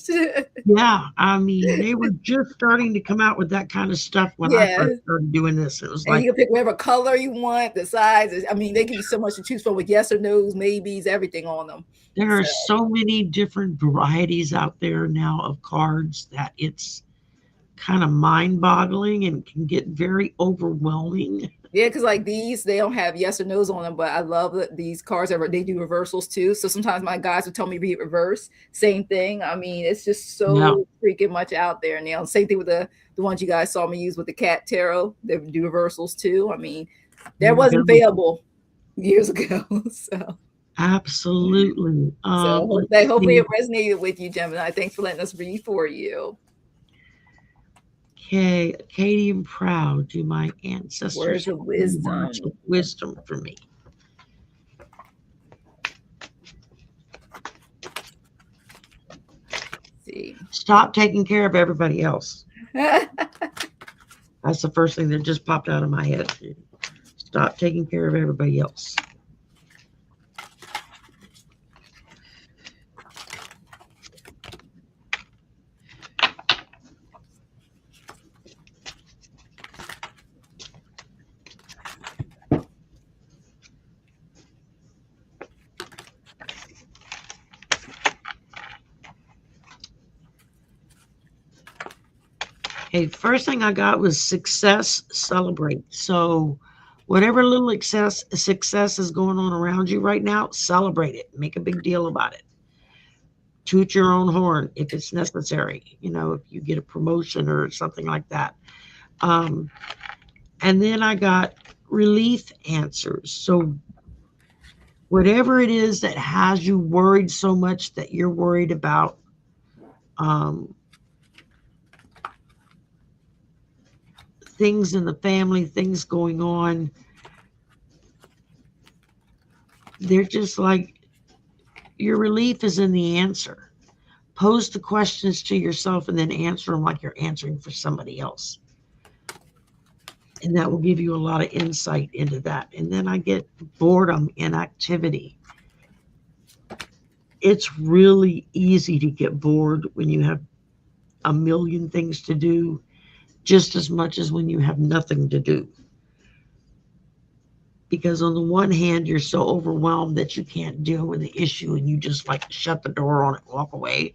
Yeah, I mean, they were just starting to come out with that kind of stuff when I Yeah, first started doing this. It was and like you can pick whatever color you want, the size. I mean, they give you so much to choose from with yes or no's, maybes, everything on them. there are So so many different varieties out there now of cards that it's kind of mind boggling and can get very overwhelming. Yeah, because like these, they don't have yes or no's on them, but I love that these cards are they do reversals too. So sometimes my guys would tell me read reverse, same thing. I mean, it's just Yeah. so freaking much out there now. Same thing with the ones you guys saw me use with the cat tarot. They do reversals too. I mean, that wasn't Very available years ago. absolutely. Let's Hopefully see. it resonated with you, Gemini. Thanks for letting us read for you. Okay, Katie and Proud, do my ancestors Words have of any words wisdom. of wisdom for me? Let's see. Stop taking care of everybody else. That's the first thing that just popped out of my head. Stop taking care of everybody else. Okay, first thing I got was success, celebrate. So, whatever little success is going on around you right now, celebrate it. Make a big deal about it. Toot your own horn if it's necessary. If you get a promotion or something like that. Um, and then I got relief answers. So, whatever it is that has you worried so much that you're worried about um, things in the family, things going on, they're just like your relief is in the answer. Pose the questions to yourself and then answer them like you're answering for somebody else. And that will give you a lot of insight into that. And then I get boredom, inactivity. It's really easy to get bored when you have a million things to do, just as much as when you have nothing to do. Because on the one hand, you're so overwhelmed that you can't deal with the issue and you just like shut the door on it, walk away,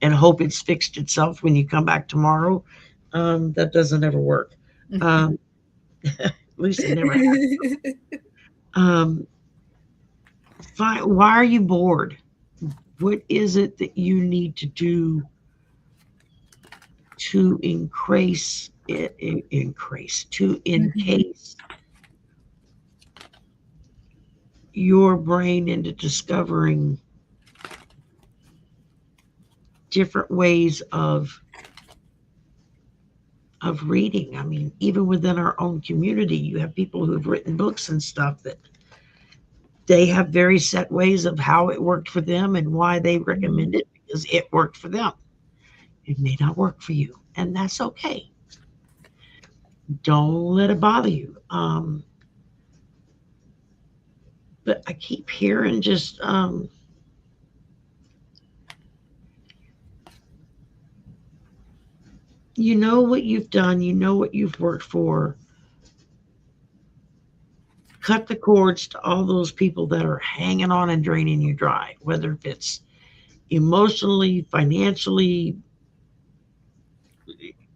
and hope it's fixed itself when you come back tomorrow. That doesn't ever work. Um, at least it never has. Um, why are you bored? What is it that you need to do to to encase your brain into discovering different ways of reading. I mean, even within our own community, you have people who've written books and stuff that they have very set ways of how it worked for them and why they recommend it because it worked for them. It may not work for you, and that's okay. Don't let it bother you. But I keep hearing just, you know what you've done, you know what you've worked for. Cut the cords to all those people that are hanging on and draining you dry, whether if it's emotionally, financially,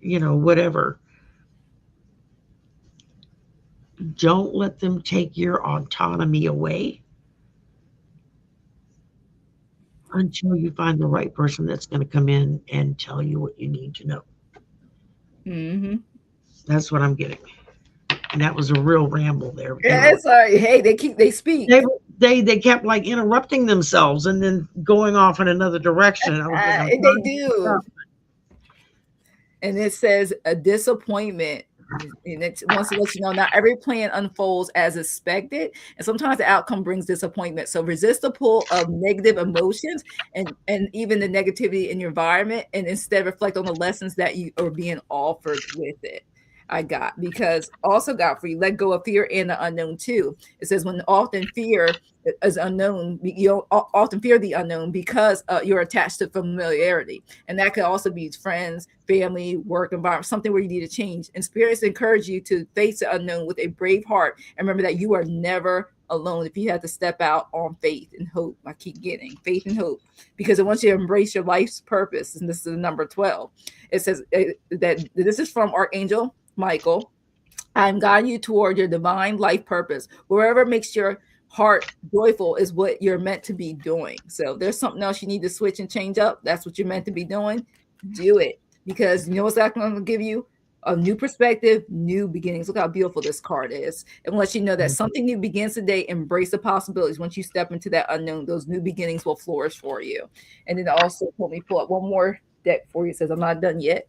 whatever. Don't let them take your autonomy away until you find the right person that's going to come in and tell you what you need to know. Mm-hmm. That's what I'm getting. And that was a real ramble there. Yeah, sorry. Hey, they They speak. they kept like interrupting themselves and then going off in another direction. I was like, I'm They trying to keep do. up. And it says a disappointment. And it wants to let you know not every plan unfolds as expected, and sometimes the outcome brings disappointment. So resist the pull of negative emotions and even the negativity in your environment, and instead reflect on the lessons that you are being offered with it. I got because also got for you let go of fear and the unknown too. It says when often fear is unknown, you often fear the unknown because you're attached to familiarity, and that could also be friends, family, work environment, something where you need to change. And spirits encourage you to face the unknown with a brave heart. And remember that you are never alone if you have to step out on faith and hope. I keep getting faith and hope because it wants you to embrace your life's purpose. And this is number 12. It says that this is from Archangel Michael. I'm guiding you toward your divine life purpose. Wherever makes your heart joyful is what you're meant to be doing. So if there's something else you need to switch and change up, that's what you're meant to be doing. Do it. Because you know what's that going to give you? A new perspective, new beginnings. Look how beautiful this card is. It lets you know that something new begins today. Embrace the possibilities. Once you step into that unknown, those new beginnings will flourish for you. And then also let me pull up one more deck for you. It says, I'm not done yet.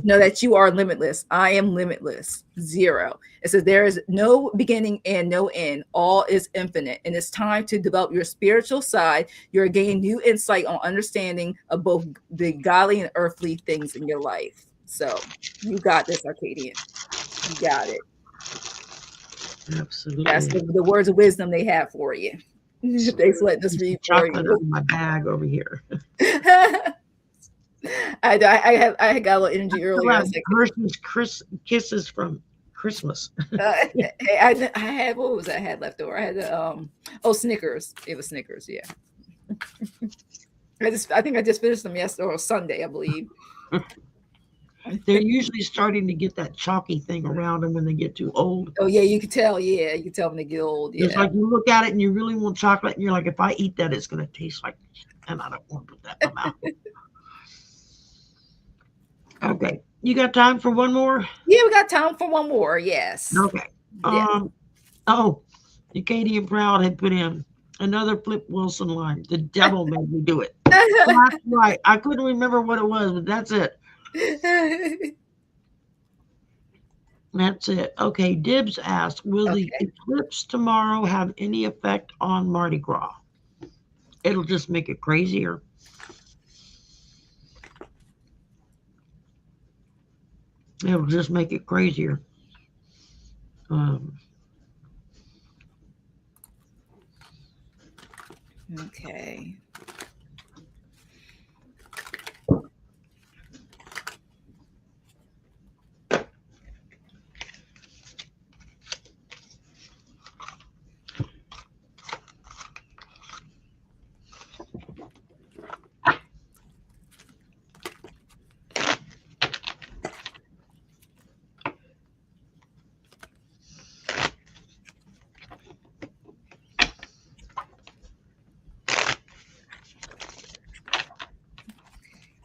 Know that you are limitless. I am limitless. Zero. It says there is no beginning and no end. All is infinite. And it's time to develop your spiritual side. You're gaining new insight on understanding of both the godly and earthly things in your life. So you got this, Arcadian. You got it. That's Absolutely. the words of wisdom they have for you. Thanks for letting us Piece read of for chocolate you. in my bag over here. I got a little energy earlier. I Well, was like, Hershey's Kisses from Christmas. I had what was that I had left over? I had the Snickers. It was Snickers, yeah. I think I just finished them yesterday or Sunday, I believe. They're usually starting to get that chalky thing around them when they get too old. Oh yeah, you can tell. Yeah, you can tell when they get old. It's Yeah. like you look at it and you really want chocolate, and you're like, if I eat that, it's going to taste like, and I don't want to put that in my mouth. Okay, you got time for one more? Yeah, we got time for one more. Yes. Okay. Yeah. Oh, Acadian Proud had put in another Flip Wilson line. The devil made me do it. That's right. I couldn't remember what it was, but that's it. That's it. Okay, Dibs asked, will the Okay. eclipse tomorrow have any effect on Mardi Gras? It'll just make it crazier. It'll just make it crazier. Um, Okay.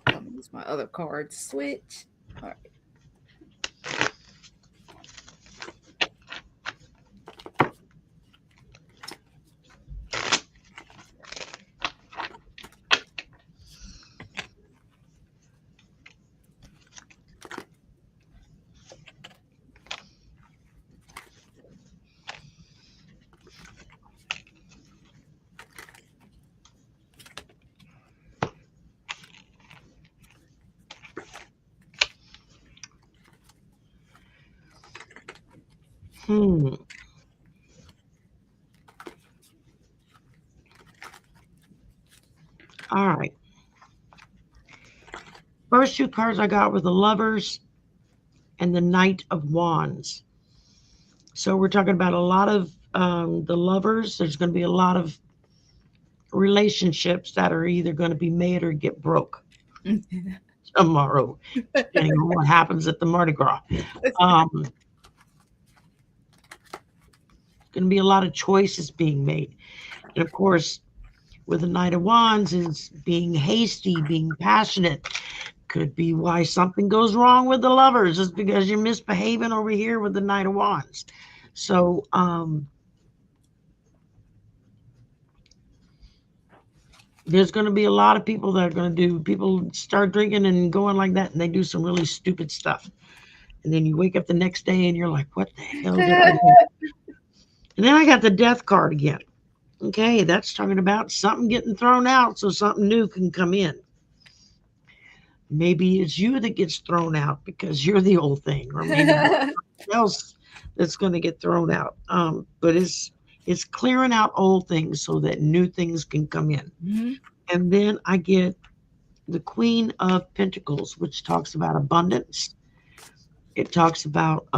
I'm gonna use my other card switch. All right. hmm. All right. First two cards I got were the Lovers and the Knight of Wands. So we're talking about a lot of the Lovers. There's going to be a lot of relationships that are either going to be made or get broke tomorrow, depending on what happens at the Mardi Gras. Um, going to be a lot of choices being made. And of course, with the Knight of Wands is being hasty, being passionate. Could be why something goes wrong with the Lovers, is because you're misbehaving over here with the Knight of Wands. So there's going to be a lot of people that are going to do, people start drinking and going like that, and they do some really stupid stuff. And then you wake up the next day and you're like, what the hell did I do? And then I got the Death card again. Okay, that's talking about something getting thrown out so something new can come in. Maybe it's you that gets thrown out because you're the old thing, or maybe something else that's going to get thrown out. But it's clearing out old things so that new things can come in. Mhm. And then I get the Queen of Pentacles, which talks about abundance. It talks about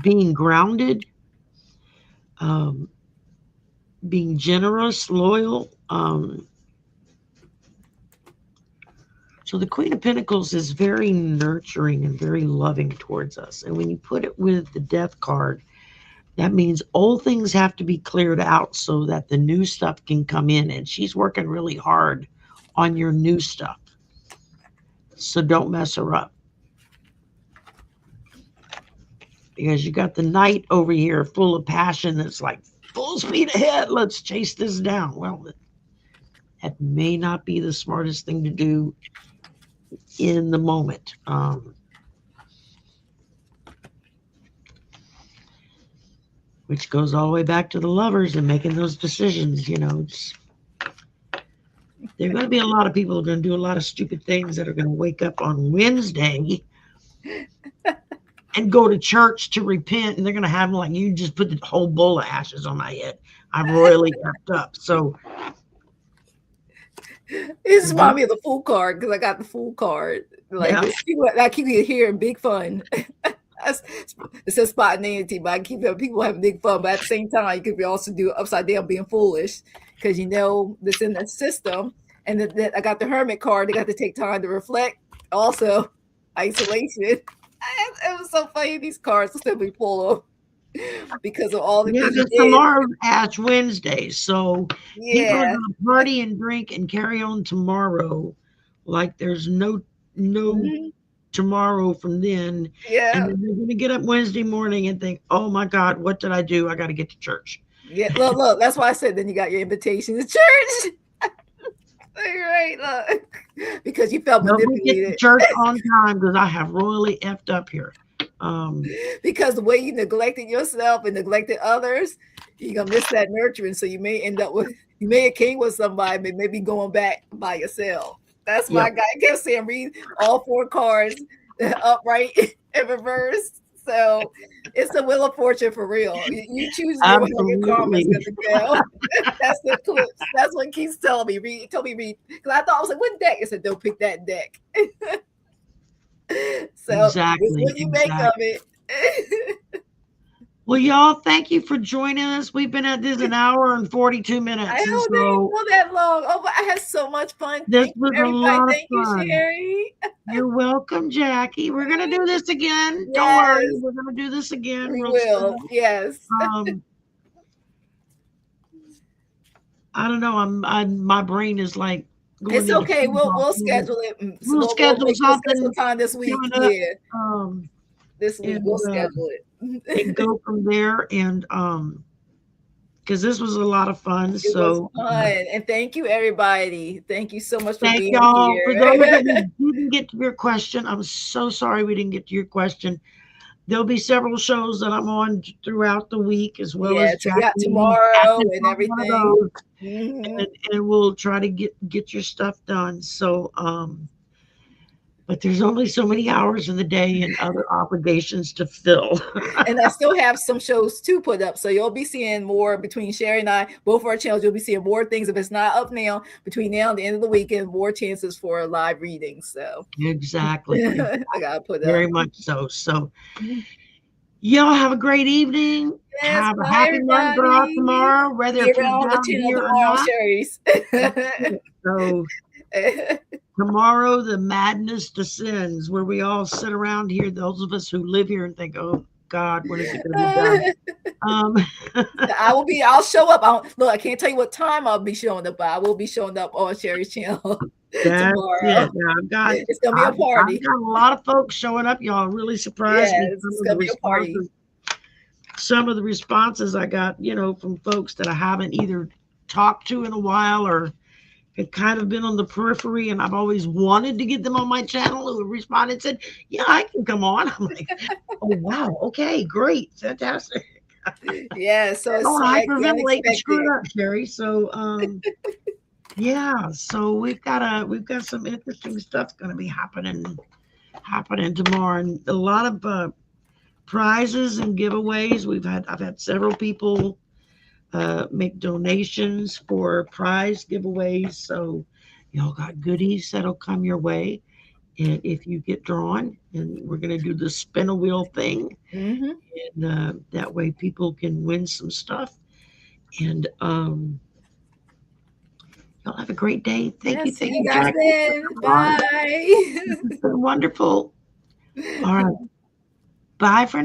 being grounded, um, being generous, loyal. So the Queen of Pentacles is very nurturing and very loving towards us. And when you put it with the Death card, that means old things have to be cleared out so that the new stuff can come in. And she's working really hard on your new stuff. So don't mess her up. Because you got the Knight over here full of passion that's like full speed ahead. Let's chase this down. Well, that may not be the smartest thing to do in the moment. Which goes all the way back to the lovers and making those decisions. There are going to be a lot of people who are going to do a lot of stupid things that are going to wake up on Wednesday and go to church to repent, and they're going to have like, you just put the whole bowl of ashes on my head. I'm royally effed up. So This reminds me of the Fool card because I got the Fool card. Like yeah, I keep hearing big fun. It says spontaneity, but I keep people having big fun. But at the same time, you could be also do upside down being foolish because this in the system. And then I got the Hermit card. They got to take time to reflect. Also, isolation. It was so funny. These cards will still be pulled because of all the yeah. things you Because did. tomorrow's Ash Wednesday, so people are Yeah. going to party and drink and carry on tomorrow, like there's no Mhm. tomorrow from then, and Yeah. then they're going to get up Wednesday morning and think, "Oh my God, what did I do? I got to get to church." Yeah. Look. That's why I said then you got your invitation to church. Right. Look. Because you felt Help me get to manipulated. church on time because I have royally effed up here. Because the way you neglected yourself and neglected others, you're gonna miss that nurturing. So you may end up with you may have king with somebody, but maybe going back by yourself. That's Yep, my guy. I kept saying read all four cards upright and reverse. So it's the wheel of fortune for real. You choose how your karma is absolutely. gonna go. That's the clips. That's what keeps telling me. Read, told me read. Because I thought I was like, what deck? It said, don't pick that deck. So it's Exactly, what you make of exactly. it. Well, y'all, thank you for joining us. We've been at this an hour and 42 I minutes. And know they didn't so go that long. Oh, but I had so much fun. this Thank you, was a everybody. lot of Thank you, fun. Sherry. You're welcome, Jackie. We're going to do this again. Don't worry. Yes, We're going to do this again we real will. soon. Yes, Um, I don't know. My brain is like going it's into okay. freeze-off We'll mode. schedule it. We'll schedule We'll schedule something time this week. coming up. Yeah, Um, this week and we'll schedule and it. go from there. And because this was a lot of fun. It was So fun, and thank you, everybody. Thank you so much for thank being y'all. For those here. that we didn't get to your question, I'm so sorry we didn't get to your question. There'll be several shows that I'm on throughout the week, as well Yeah, as so yeah, Jackie tomorrow catches and on one of everything. those, Hmm. and we'll try to get your stuff done. So but there's only so many hours in the day and other obligations to fill. And I still have some shows to put up. So you'll be seeing more between Sherry and I, both our channels. You'll be seeing more things. If it's not up now, between now and the end of the weekend, more chances for live readings. So Exactly. I gotta put up. Very much so. So y'all have a great evening. Yes, Have a bye happy Mardi Gras everybody. tomorrow, whether Be if you're around the down channel here or tomorrow, not. Sherry's. That's it. So tomorrow the madness descends, where we all sit around here, those of us who live here, and think, "Oh God, when is it going to be done?" Um, I'll show up. Look, I can't tell you what time I'll be showing up, but I will be showing up on Sherry's channel that's tomorrow. it. Now, It's gonna be a I've party. got a lot of folks showing up. Y'all really surprised me. Yes, it's gonna be a party. Some of the responses I got, from folks that I haven't either talked to in a while or had kind of been on the periphery, and I've always wanted to get them on my channel, who responded and said, "Yeah, I can come on." I'm like, "Oh wow, okay, great, fantastic." Yeah, so it's Don't the hyperventilate and screw unexpected. it up, Sherry. So yeah, so we've got some interesting stuff going to be happening tomorrow, and a lot of prizes and giveaways. I've had several people make donations for prize giveaways. So y'all got goodies that'll come your way. And if you get drawn, and we're going to do the spin a wheel thing, Hmm. and that way people can win some stuff. And Y'all have a great day. Yes, see Thank you you, guys Jackie, for then. coming on. Bye. This has been wonderful. All right. Bye for